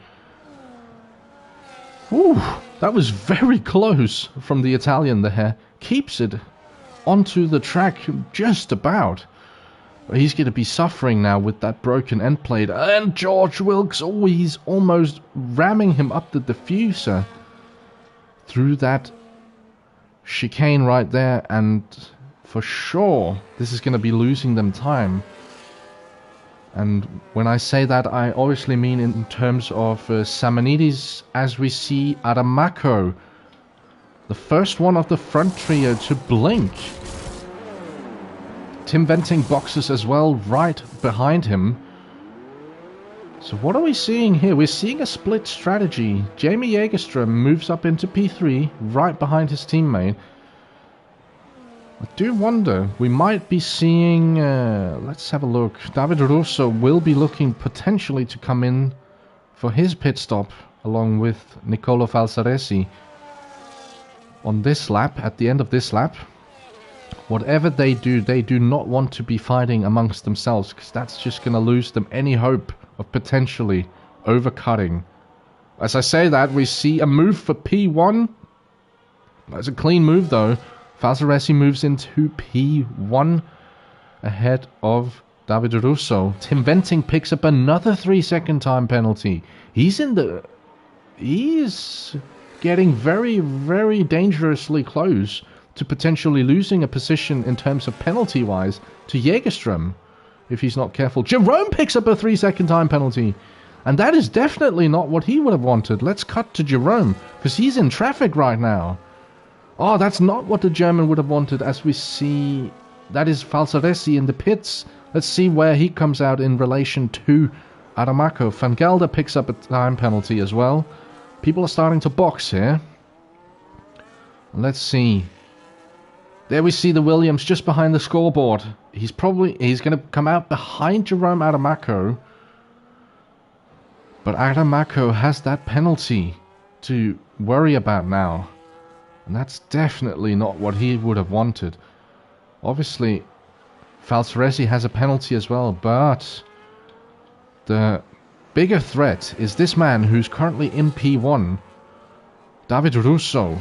Ooh, that was very close from the Italian there. Keeps it onto the track just about. But he's going to be suffering now with that broken end plate. And George Wilkes, oh, he's almost ramming him up the diffuser through that chicane right there. And for sure, this is going to be losing them time. And when I say that, I obviously mean in terms of Samanides, as we see Adamako, the first one of the front trio to blink. Tim Venting boxes as well right behind him. So what are we seeing here? We're seeing a split strategy. Jamie Jägerström moves up into P3 right behind his teammate. I do wonder, we might be seeing, let's have a look. David Russo will be looking potentially to come in for his pit stop along with Nicolo Falsaresi on this lap, at the end of this lap. Whatever they do not want to be fighting amongst themselves, because that's just going to lose them any hope of potentially overcutting. As I say that, we see a move for P1. That's a clean move though. Falsaresi moves into P1 ahead of David Russo. Tim Venting picks up another 3-second time penalty. He's getting very, very dangerously close to potentially losing a position in terms of penalty-wise to Jägerström, if he's not careful. Jerome picks up a 3-second time penalty, and that is definitely not what he would have wanted. Let's cut to Jerome, because he's in traffic right now. Oh, that's not what the German would have wanted, as we see that is Falsaresi in the pits. Let's see where he comes out in relation to Adamako. Van Gelder picks up a time penalty as well. People are starting to box here. Let's see. There we see the Williams just behind the scoreboard. He's going to come out behind Jerome Adamako. But Adamako has that penalty to worry about now. And that's definitely not what he would have wanted. Obviously, Falsaresi has a penalty as well, but the bigger threat is this man who's currently in P1, David Russo,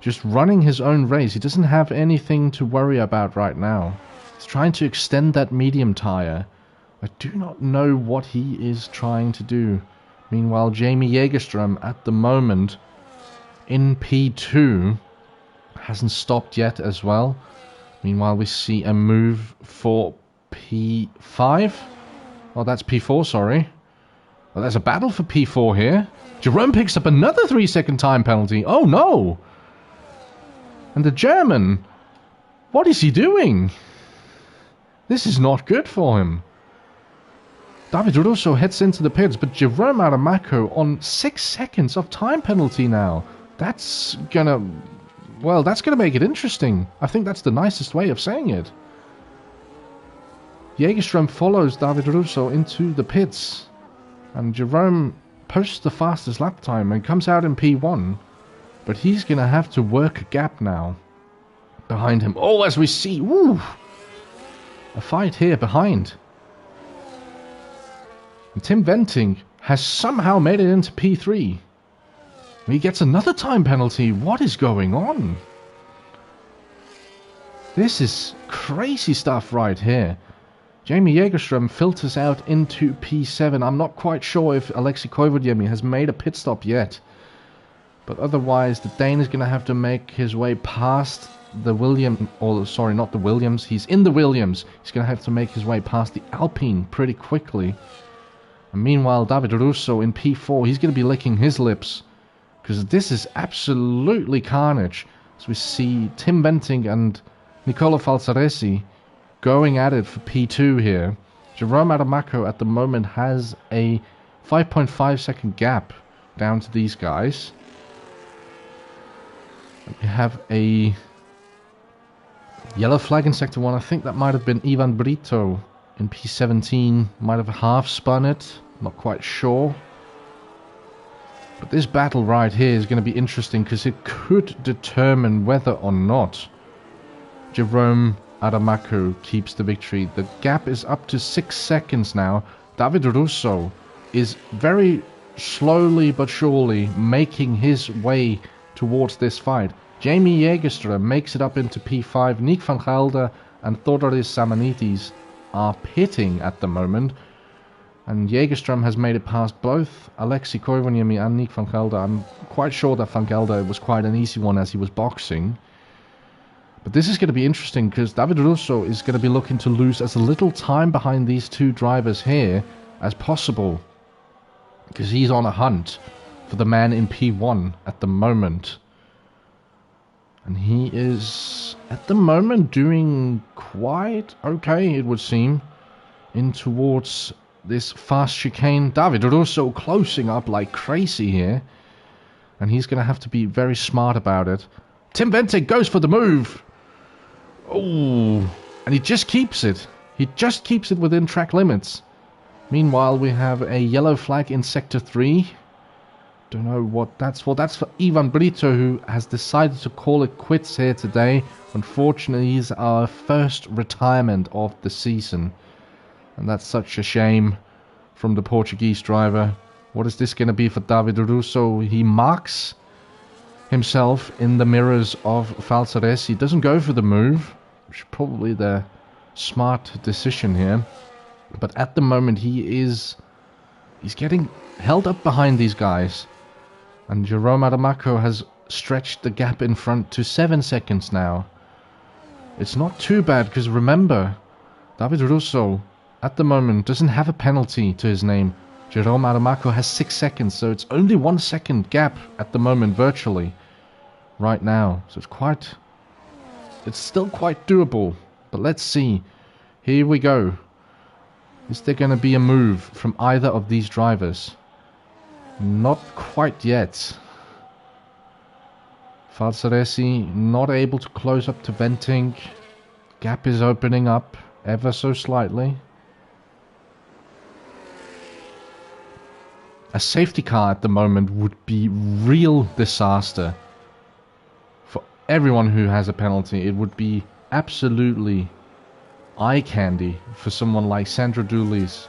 just running his own race. He doesn't have anything to worry about right now. He's trying to extend that medium tire. I do not know what he is trying to do. Meanwhile, Jamie Jägerström at the moment in P2 hasn't stopped yet as well. Meanwhile, we see a move for P5. Oh, that's P4, sorry. Well, there's a battle for P4 here. Jerome picks up another 3-second time penalty. Oh no! And the German, what is he doing? This is not good for him. David Russo heads into the pits, but Jerome Adamako on 6 seconds of time penalty now. That's gonna make it interesting. I think that's the nicest way of saying it. Jägerström follows David Russo into the pits, and Jerome posts the fastest lap time and comes out in P1, but he's gonna have to work a gap now behind him. Oh, as we see, woo, a fight here behind. And Tim Venting has somehow made it into P3. He gets another time penalty. What is going on? This is crazy stuff right here. Jamie Jägerström filters out into P7. I'm not quite sure if Alexei Koivodiemi has made a pit stop yet. But otherwise, the Dane is going to have to make his way past the Williams. Or, sorry, not the Williams. He's in the Williams. He's going to have to make his way past the Alpine pretty quickly. And meanwhile, David Russo in P4, he's going to be licking his lips, because this is absolutely carnage. As we see Tim Venting and Nicolo Falsaresi going at it for P2 here. Jerome Adamako at the moment has a 5.5 second gap down to these guys. We have a Yellow flag in Sector 1. I think that might have been Ivan Brito in P17. Might have half spun it. Not quite sure. But this battle right here is going to be interesting because it could determine whether or not Jerome Adamaco keeps the victory. The gap is up to 6 seconds now. David Russo is very slowly but surely making his way towards this fight. Jamie Jägerström makes it up into P5. Nick van Gelder and Thodoris Samanitis are pitting at the moment. And Jägerström has made it past both Alexei Koivuniemi and Nick van Gelder. I'm quite sure that van Gelder was quite an easy one as he was boxing. But this is going to be interesting because David Russo is going to be looking to lose as little time behind these two drivers here as possible. Because he's on a hunt for the man in P1 at the moment. And he is, at the moment, doing quite okay, it would seem, in towards this fast chicane. David Russo closing up like crazy here. And he's going to have to be very smart about it. Tim Venting goes for the move. Oh, and he just keeps it. He just keeps it within track limits. Meanwhile, we have a yellow flag in Sector 3. Don't know what that's for. That's for Ivan Brito, who has decided to call it quits here today. Unfortunately, he's our first retirement of the season. And that's such a shame from the Portuguese driver. What is this going to be for David Russo? He marks himself in the mirrors of Falsaresi. He doesn't go for the move, which is probably the smart decision here. But at the moment, he's getting held up behind these guys. And Jerome Adamaco has stretched the gap in front to 7 seconds now. It's not too bad, because remember, David Russo, at the moment, doesn't have a penalty to his name. Jerome Adamaco has 6 seconds, so it's only 1 second gap at the moment, virtually, right now. So it's still quite doable. But let's see. Here we go. Is there going to be a move from either of these drivers? Not quite yet. Falsaresi not able to close up to Venting. Gap is opening up ever so slightly. A safety car at the moment would be real disaster for everyone who has a penalty. It would be absolutely eye candy for someone like Sandro Dulis,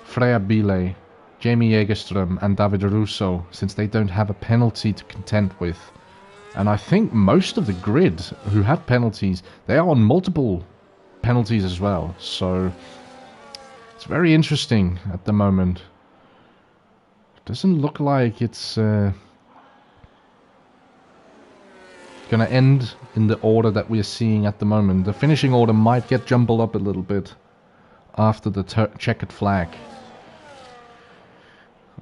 Freya Bile, Jamie Jägerström and David Russo, since they don't have a penalty to contend with. And I think most of the grid who have penalties, they are on multiple penalties as well. So it's very interesting at the moment. Doesn't look like it's gonna end in the order that we're seeing at the moment. The finishing order might get jumbled up a little bit after the checkered flag.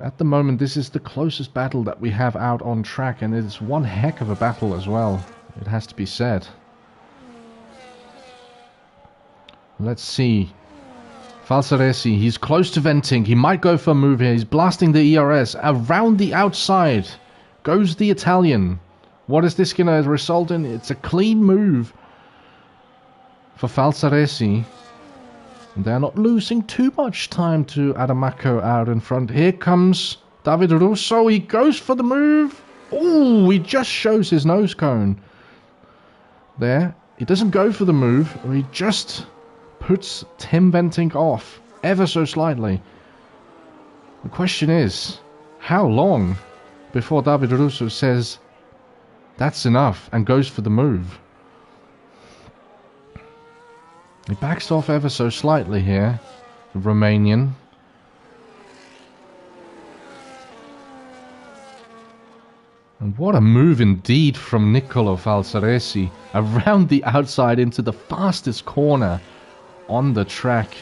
At the moment, this is the closest battle that we have out on track, and it's one heck of a battle as well, it has to be said. Let's see. Falsaresi, he's close to Venting. He might go for a move here. He's blasting the ERS. Around the outside goes the Italian. What is this going to result in? It's a clean move for Falsaresi. And they're not losing too much time to Adamaco out in front. Here comes David Russo. He goes for the move. Oh, he just shows his nose cone. There. He doesn't go for the move. He just puts Tim Venting off ever so slightly. The question is, how long before David Russo says that's enough and goes for the move? He backs off ever so slightly here, the Romanian. And what a move indeed from Niccolò Falsaresi, around the outside into the fastest corner on the track.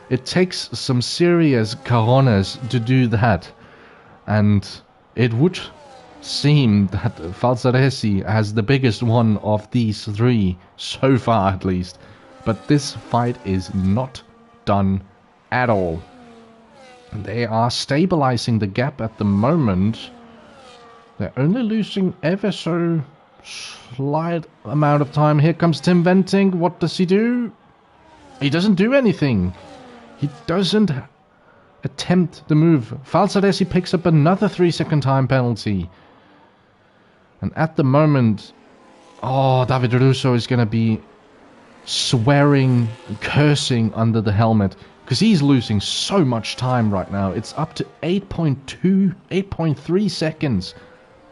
It takes some serious cojones to do that, and it would seem that Falsaresi has the biggest one of these three, so far at least. But this fight is not done at all. They are stabilizing the gap at the moment. They're only losing ever so slight amount of time. Here comes Tim Venting. What does he do? He doesn't do anything. He doesn't attempt the move. Falsaresi picks up another 3-second time penalty. And at the moment, David Russo is going to be swearing, cursing under the helmet. Because he's losing so much time right now. It's up to 8.3 seconds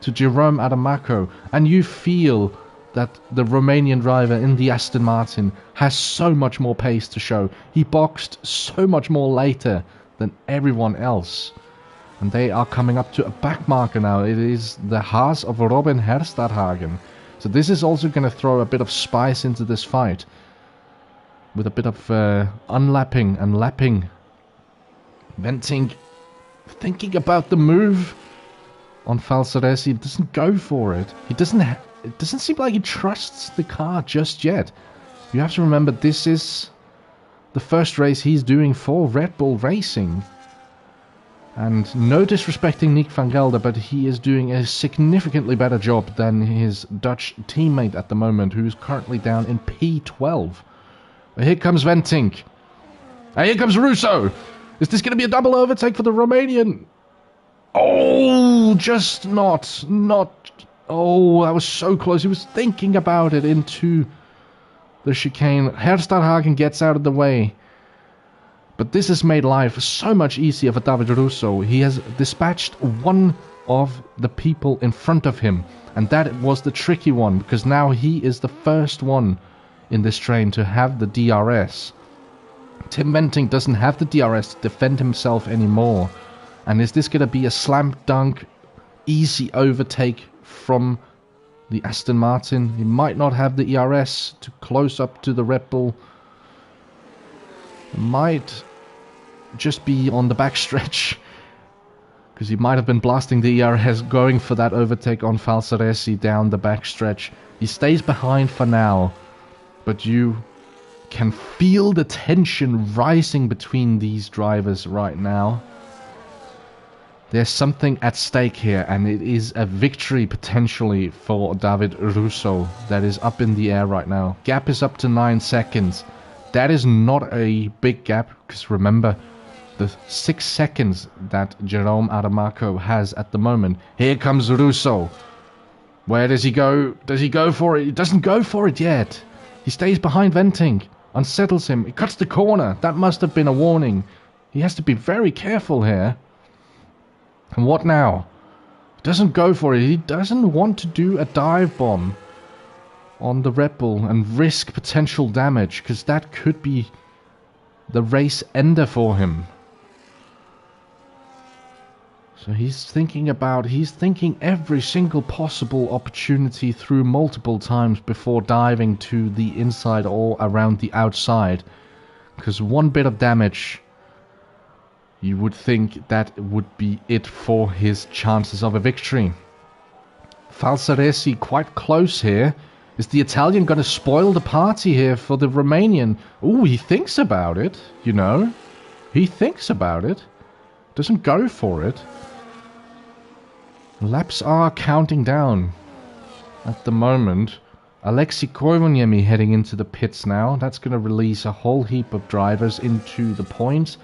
to Jerome Adamaco. And you feel that the Romanian driver in the Aston Martin has so much more pace to show. He boxed so much more later than everyone else. And they are coming up to a back marker now. It is the Haas of Robin Herstadhagen. So this is also going to throw a bit of spice into this fight. With a bit of unlapping and lapping. Venting thinking about the move on Falsaresi. Doesn't go for it. It doesn't seem like he trusts the car just yet. You have to remember this is the first race he's doing for Red Bull Racing. And no disrespecting Nick van Gelder, but he is doing a significantly better job than his Dutch teammate at the moment, who is currently down in P12. But here comes Venting. And here comes Russo. Is this going to be a double overtake for the Romanian? Oh, just not. Oh, that was so close. He was thinking about it into the chicane. Herstadhagen gets out of the way. But this has made life so much easier for David Russo. He has dispatched one of the people in front of him. And that was the tricky one, because now he is the first one in this train to have the DRS. Tim Venting doesn't have the DRS to defend himself anymore. And is this going to be a slam dunk, easy overtake from the Aston Martin? He might not have the ERS to close up to the Red Bull. It might just be on the backstretch, because he might have been blasting the ERS, going for that overtake on Falsaresi down the backstretch. He stays behind for now, but you can feel the tension rising between these drivers right now. There's something at stake here, and it is a victory potentially for David Russo that is up in the air right now. Gap is up to 9 seconds. That is not a big gap, because remember the 6 seconds that Jerome Adamaco has at the moment. Here comes Russo. Where does he go? Does he go for it? He doesn't go for it yet. He stays behind Venting. Unsettles him. He cuts the corner. That must have been a warning. He has to be very careful here. And what now? He doesn't go for it. He doesn't want to do a dive bomb on the Red Bull and risk potential damage, because that could be the race ender for him. So he's thinking every single possible opportunity through multiple times before diving to the inside or around the outside. Because one bit of damage, you would think that would be it for his chances of a victory. Falsaresi quite close here. Is the Italian going to spoil the party here for the Romanian? Ooh, he thinks about it, you know. He thinks about it. Doesn't go for it. Laps are counting down at the moment. Alexei Koivuniemi heading into the pits now. That's going to release a whole heap of drivers into the points.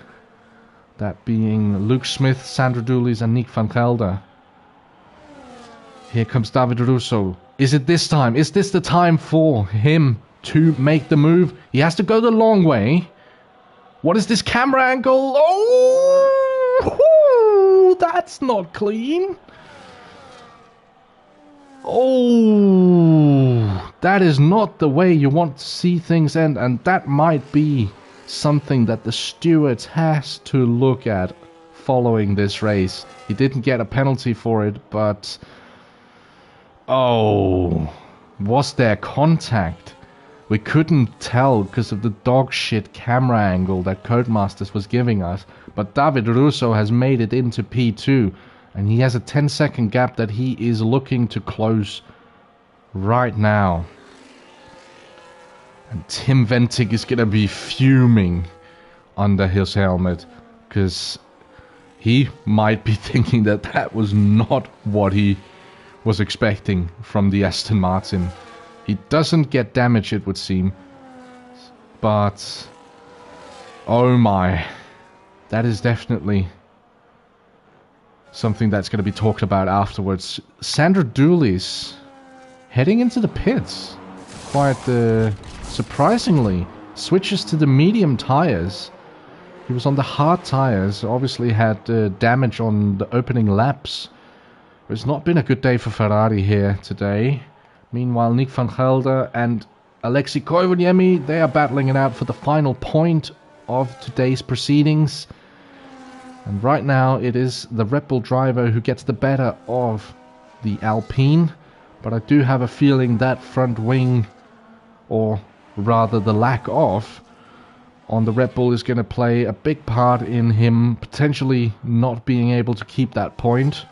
That being Luke Smith, Sandra Dooleys and Nick van Gelder. Here comes David Russo. Is it this time? Is this the time for him to make the move? He has to go the long way. What is this camera angle? Oh, that's not clean. Oh, that is not the way you want to see things end, and that might be something that the stewards has to look at following this race. He didn't get a penalty for it, but oh, was there contact? We couldn't tell because of the dog shit camera angle that Codemasters was giving us, but David Russo has made it into P2. And he has a 10-second gap that he is looking to close right now. And Tim Venting is going to be fuming under his helmet, because he might be thinking that that was not what he was expecting from the Aston Martin. He doesn't get damage, it would seem. But, oh my, that is definitely something that's going to be talked about afterwards. Sandra Dooley's heading into the pits. Quite surprisingly, switches to the medium tires. He was on the hard tires, obviously had damage on the opening laps. It's not been a good day for Ferrari here today. Meanwhile, Nick van Gelder and Alexei Koivuniemi, they are battling it out for the final point of today's proceedings. And right now it is the Red Bull driver who gets the better of the Alpine. But I do have a feeling that front wing, or rather the lack of, on the Red Bull is going to play a big part in him potentially not being able to keep that point.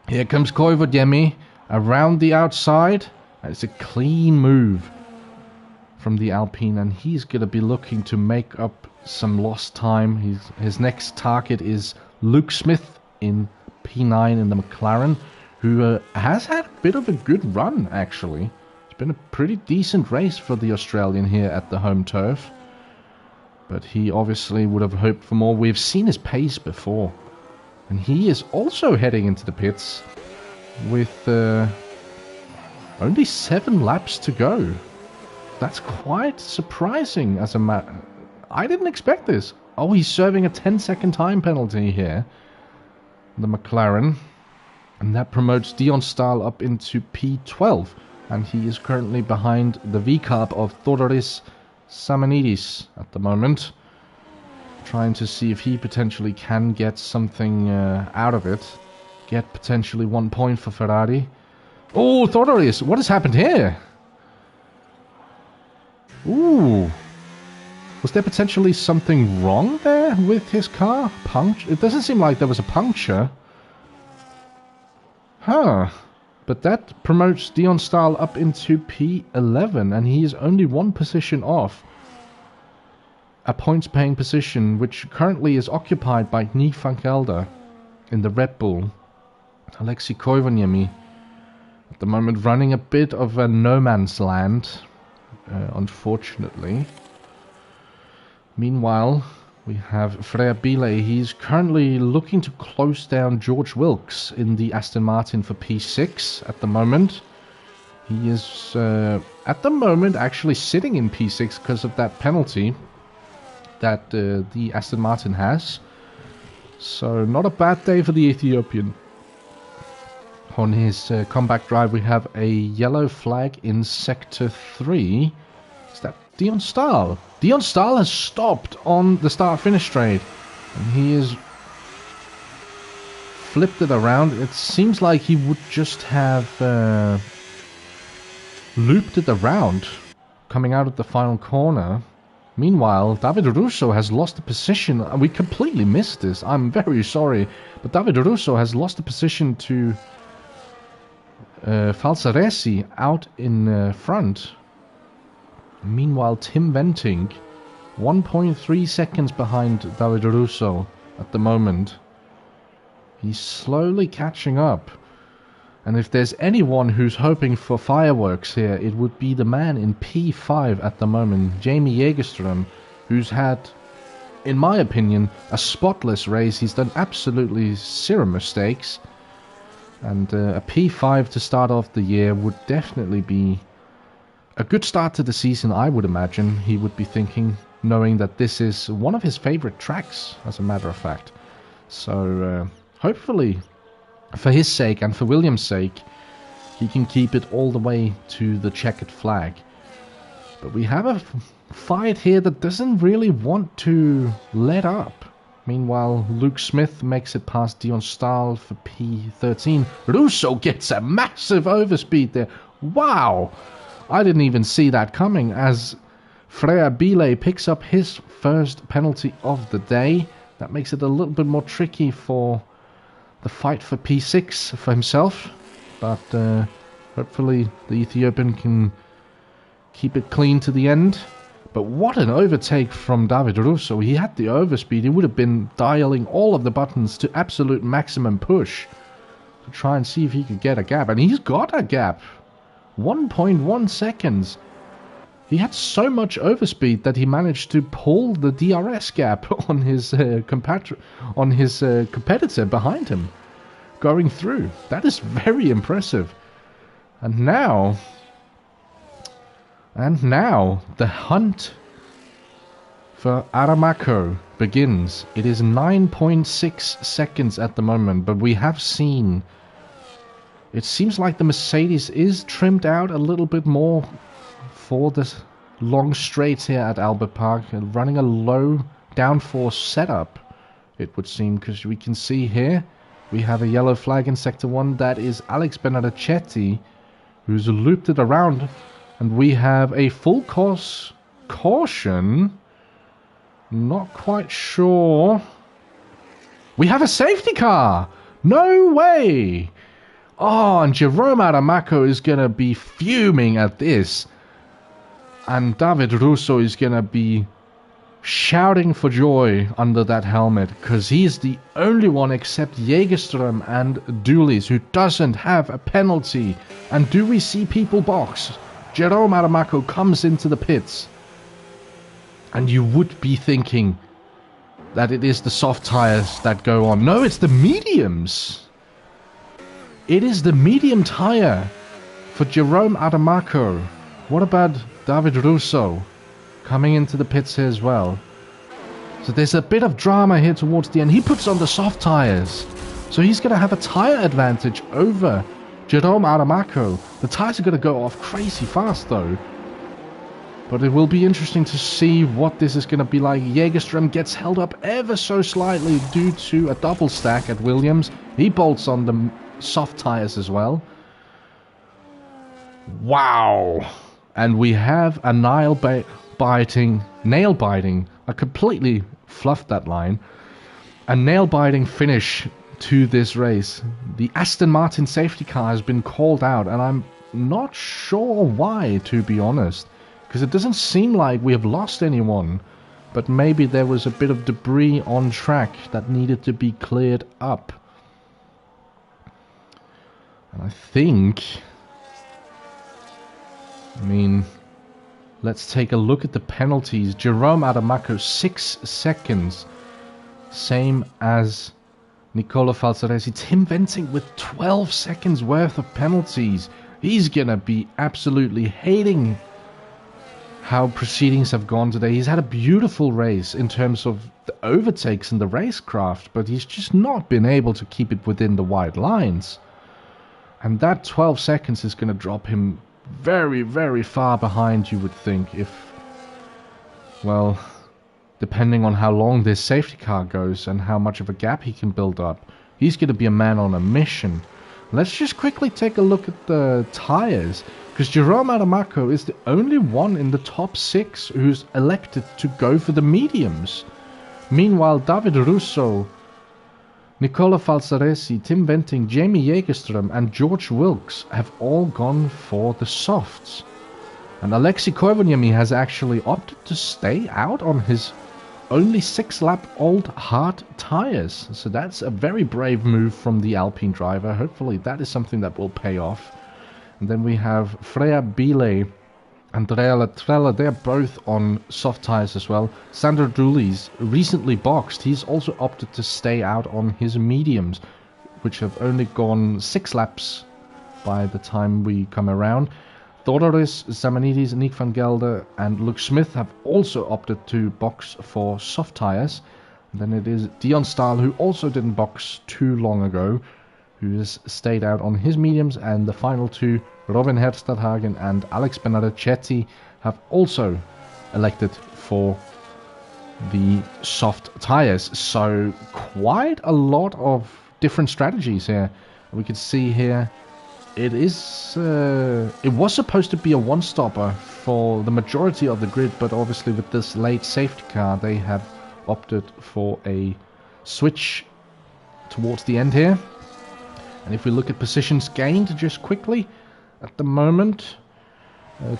Here comes Koivuniemi around the outside. It's a clean move from the Alpine, and he's going to be looking to make up some lost time. His next target is Luke Smith in P9 in the McLaren, who has had a bit of a good run, actually. It's been a pretty decent race for the Australian here at the home turf. But he obviously would have hoped for more. We've seen his pace before. And he is also heading into the pits with only 7 laps to go. That's quite surprising as a matter. I didn't expect this. Oh, he's serving a 10-second time penalty here. The McLaren. And that promotes Dion Stahl up into P12. And he is currently behind the V-Carb of Thodoris Samanidis at the moment. Trying to see if he potentially can get something out of it. Get potentially 1 point for Ferrari. Oh, Thodoris, what has happened here? Ooh. Was there potentially something wrong there with his car? It doesn't seem like there was a puncture. Huh. But that promotes Dion Stahl up into P11, and he is only 1 position off a points-paying position, which currently is occupied by Nick van Gelder in the Red Bull. Alexei Koivuniemi at the moment running a bit of a no-man's land, unfortunately. Meanwhile, we have Freya Bile. He's currently looking to close down George Wilkes in the Aston Martin for P6 at the moment. He is, at the moment, actually sitting in P6 because of that penalty that the Aston Martin has. So, not a bad day for the Ethiopian. On his comeback drive, we have a yellow flag in Sector 3. Is that Dion Stahl? Dion Stahl has stopped on the start-finish straight. And he has flipped it around. It seems like he would just have looped it around coming out of the final corner. Meanwhile, David Russo has lost the position. We completely missed this. I'm very sorry. But David Russo has lost the position to Falsaresi out in front. Meanwhile, Tim Venting, 1.3 seconds behind David Russo at the moment. He's slowly catching up. And if there's anyone who's hoping for fireworks here, it would be the man in P5 at the moment, Jamie Jägerström, who's had, in my opinion, a spotless race. He's done absolutely zero mistakes. And a P5 to start off the year would definitely be a good start to the season, I would imagine. He would be thinking, knowing that this is one of his favorite tracks, as a matter of fact. So, hopefully, for his sake and for Williams' sake, he can keep it all the way to the checkered flag. But we have a fight here that doesn't really want to let up. Meanwhile, Luke Smith makes it past Dion Stahl for P13. Russo gets a massive overspeed there. Wow! I didn't even see that coming as Freya Bile picks up his first penalty of the day. That makes it a little bit more tricky for the fight for P6 for himself. But hopefully the Ethiopian can keep it clean to the end. But what an overtake from David Russo. He had the overspeed. He would have been dialing all of the buttons to absolute maximum push. to try and see if he could get a gap. And he's got a gap. 1.1 seconds. He had so much overspeed that he managed to pull the DRS gap on his competitor behind him, going through. That is very impressive. And now the hunt for Aramako begins. It is 9.6 seconds at the moment, but we have seen, it seems like the Mercedes is trimmed out a little bit more for the long straights here at Albert Park, running a low downforce setup, it would seem, because we can see here we have a yellow flag in Sector 1. That is Alex Benedicchetti, who's looped it around, and we have a full course caution. Not quite sure. We have a safety car! No way! Oh, and Jerome Aramako is gonna be fuming at this. And David Russo is gonna be shouting for joy under that helmet, because he's the only one except Jägerström and Dooley's who doesn't have a penalty. And do we see people box? Jerome Aramako comes into the pits. And you would be thinking that it is the soft tires that go on. No, it's the mediums. It is the medium tire for Jerome Aramako. What about David Russo coming into the pits here as well? So there's a bit of drama here towards the end. He puts on the soft tires. So he's going to have a tire advantage over Jerome Aramako. The tires are going to go off crazy fast though. But it will be interesting to see what this is going to be like. Jägerström gets held up ever so slightly due to a double stack at Williams. He bolts on the soft tires as well. Wow. And we have a nail biting. I completely fluffed that line. A nail biting finish to this race. The Aston Martin safety car has been called out, and I'm not sure why, to be honest. Because it doesn't seem like we have lost anyone. But maybe there was a bit of debris on track that needed to be cleared up. And I think... let's take a look at the penalties. Jerome Aramako, 6 seconds. Same as Nicola Falzaresi. Tim Venting with 12 seconds worth of penalties. He's gonna be absolutely hating how proceedings have gone today. He's had a beautiful race in terms of the overtakes and the racecraft, but he's just not been able to keep it within the white lines. And that 12 seconds is going to drop him very, very far behind, you would think, if, well, depending on how long this safety car goes and how much of a gap he can build up. He's going to be a man on a mission. Let's just quickly take a look at the tires, because Jerome Aramako is the only one in the top 6 who's elected to go for the mediums. Meanwhile, David Russo, Nicola Falzaresi, Tim Venting, Jamie Jägerström and George Wilkes have all gone for the softs. And Alexei Koivuniemi has actually opted to stay out on his only 6-lap old hard tires. So that's a very brave move from the Alpine driver. Hopefully that is something that will pay off. And then we have Freya Bile, Andrea Latrella, they're both on soft tires as well. Sandro Dooley's recently boxed. He's also opted to stay out on his mediums, which have only gone 6 laps by the time we come around. Thodoris Zamanidis, Nick van Gelder and Luke Smith have also opted to box for soft tires. And then it is Dion Stahl, who also didn't box too long ago, who has stayed out on his mediums, and the final two, Robin Herstadhagen and Alex Benedicchetti, have also elected for the soft tires. So quite a lot of different strategies here. We can see here it was supposed to be a one-stopper for the majority of the grid, but obviously with this late safety car they have opted for a switch towards the end here. And if we look at positions gained just quickly, at the moment,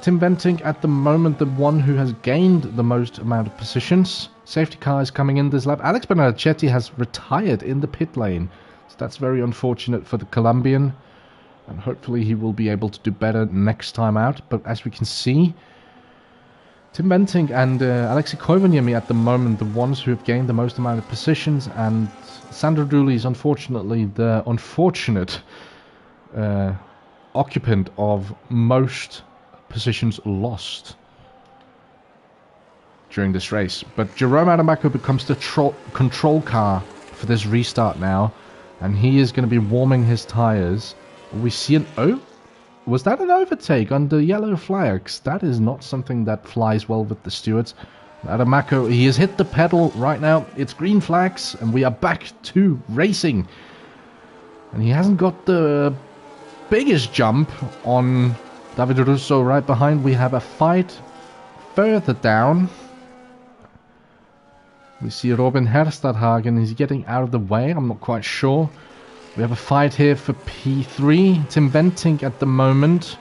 Tim Venting at the moment the one who has gained the most amount of positions. Safety car is coming in this lap. Alex Benedicchetti has retired in the pit lane. So that's very unfortunate for the Colombian. And hopefully he will be able to do better next time out. But as we can see, Tim Bentinck and Alexei Koivuniemi at the moment, the ones who have gained the most amount of positions, and Sandro Dooley is unfortunately the unfortunate occupant of most positions lost during this race. But Jerome Adamako becomes the control car for this restart now, and he is going to be warming his tires. We see an was that an overtake on the yellow flags? That is not something that flies well with the stewards. Adamako, he has hit the pedal right now. It's green flags, and we are back to racing. And he hasn't got the biggest jump on David Russo right behind. We have a fight further down. We see Robin Herstadhagen. He's getting out of the way. I'm not quite sure. We have a fight here for P3. Tim Bentinck at the moment,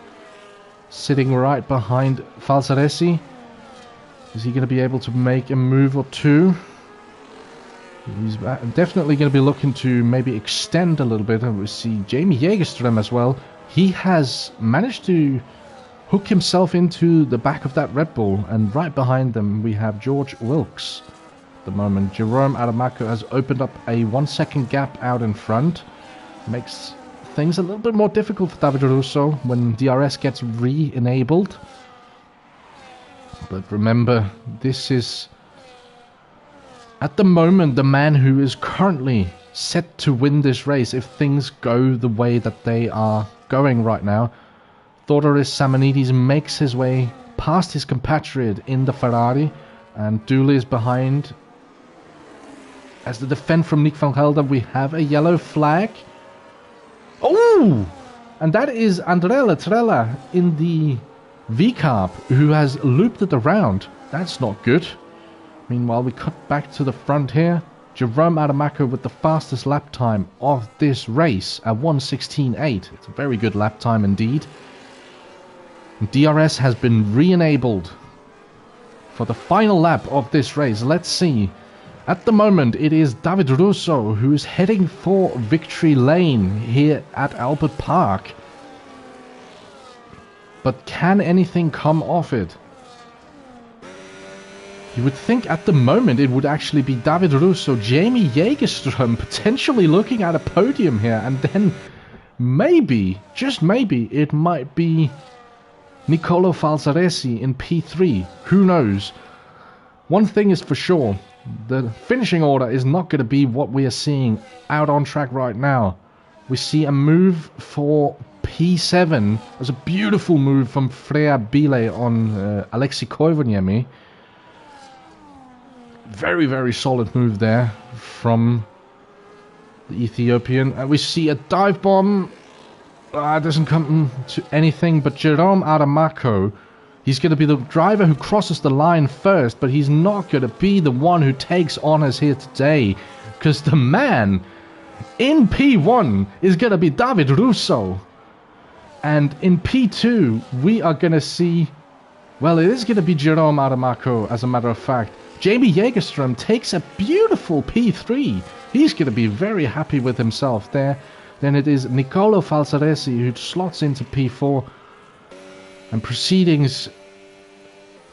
sitting right behind Falsaresi. Is he going to be able to make a move or two? He's definitely going to be looking to maybe extend a little bit. And we see Jamie Jägerström as well. He has managed to hook himself into the back of that Red Bull. And right behind them we have George Wilkes at the moment. Jerome Adamako has opened up a 1 second gap out in front. Makes things a little bit more difficult for David Russo when DRS gets re-enabled. But remember, this is at the moment the man who is currently set to win this race if things go the way that they are going right now. Theodoros Samanidis makes his way past his compatriot in the Ferrari, and Dooley is behind. As the defend from Nick van Gelder, we have a yellow flag. Oh! And that is Andrea Latrella in the V-Carb, who has looped it around. That's not good. Meanwhile, we cut back to the front here. Jerome Adamako with the fastest lap time of this race at 1:16.8. It's a very good lap time indeed. DRS has been re-enabled for the final lap of this race. Let's see. At the moment, it is David Russo who is heading for victory lane here at Albert Park. But can anything come off it? You would think at the moment it would actually be David Russo, Jamie Jägerström potentially looking at a podium here, and then maybe, just maybe, it might be Nicolo Falsaresi in P3. Who knows? One thing is for sure. The finishing order is not going to be what we are seeing out on track right now. We see a move for P7. There's a beautiful move from Freya Bile on Alexei Koivuniemi. Very, very solid move there from the Ethiopian. And we see a dive bomb. It doesn't come to anything, but Jerome Adamako, he's going to be the driver who crosses the line first, but he's not going to be the one who takes honours here today, because the man in P1 is going to be David Russo. And in P2, we are going to see, well, it is going to be Jerome Adamako, as a matter of fact. Jamie Jägerström takes a beautiful P3. He's going to be very happy with himself there. Then it is Nicolo Falsaresi who slots into P4. And proceedings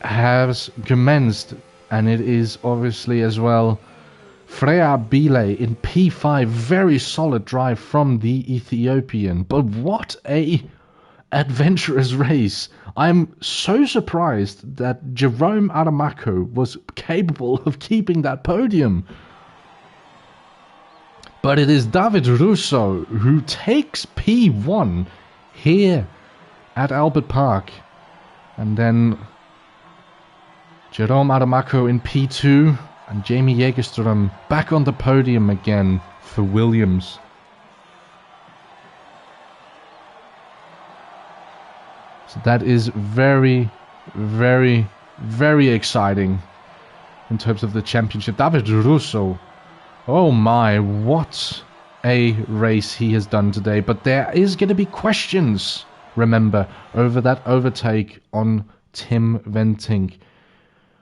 has commenced, and it is obviously as well Freya Bile in P5. Very solid drive from the Ethiopian, but what a adventurous race. I'm so surprised that Jerome Adamako was capable of keeping that podium. But it is David Russo who takes P1 here at Albert Park. And then Jerome Adamako in P2 and Jamie Jägerström back on the podium again for Williams. So that is very, very, very exciting in terms of the championship. David Russo, oh my, what a race he has done today. But there is going to be questions, remember, over that overtake on Tim Bentinck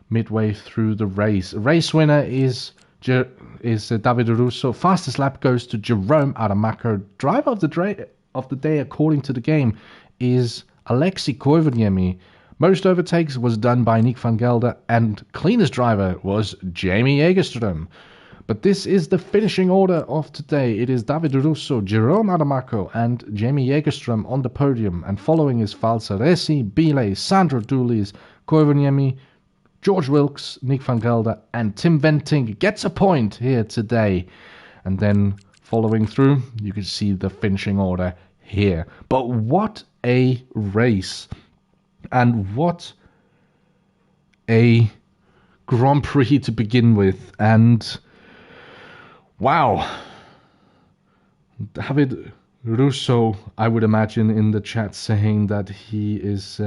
midway through the race. Race winner is Davide Russo. Fastest lap goes to Jerome Adamaco. Driver of the day, according to the game, is Alexei Koivuniemi. Most overtakes was done by Nick van Gelder, and cleanest driver was Jamie Jägerström. But this is the finishing order of today. It is Davide Russo, Jerome Adamaco, and Jamie Jägerström on the podium. And following is Falsaresi, Bile, Sandro Dulis, Koivuniemi, George Wilkes, Nick van Gelder, and Tim Venting gets a point here today. And then following through, you can see the finishing order here. But what a race. And what a Grand Prix to begin with. And wow. David Russo, I would imagine in the chat saying that he is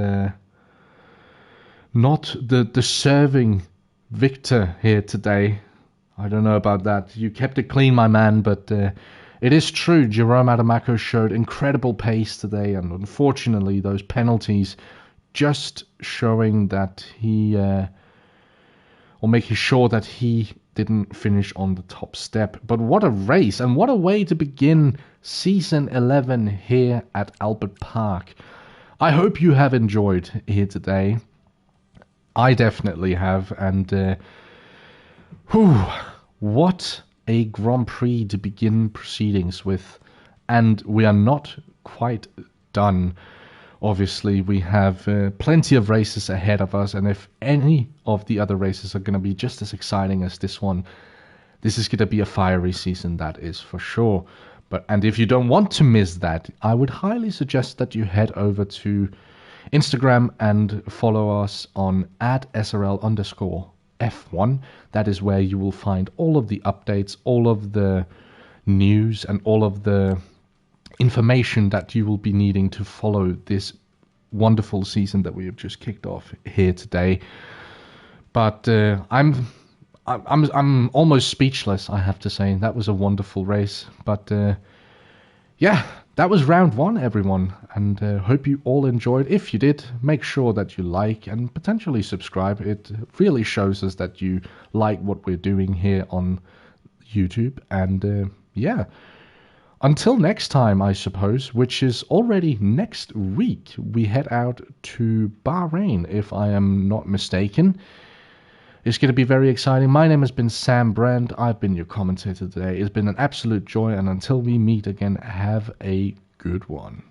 not the deserving victor here today. I don't know about that. You kept it clean, my man, but it is true. Jerome Adamaco showed incredible pace today, and unfortunately those penalties just showing that he, or making sure that he didn't finish on the top step. But what a race, and what a way to begin Season 11 here at Albert Park. I hope you have enjoyed here today. I definitely have, and what a Grand Prix to begin proceedings with. And we are not quite done. Obviously, we have plenty of races ahead of us, and if any of the other races are going to be just as exciting as this one, this is going to be a fiery season, that is for sure. And if you don't want to miss that, I would highly suggest that you head over to Instagram and follow us on @SRL_F1. That is where you will find all of the updates, all of the news, and all of the information that you will be needing to follow this wonderful season that we have just kicked off here today. But I'm almost speechless, I have to say. That was a wonderful race. But yeah, that was round one, everyone, and hope you all enjoyed. If you did, make sure that you like and potentially subscribe. It really shows us that you like what we're doing here on YouTube. And yeah, until next time, I suppose, which is already next week, we head out to Bahrain, if I am not mistaken. It's going to be very exciting. My name has been Sam Brandt. I've been your commentator today. It's been an absolute joy, and until we meet again, have a good one.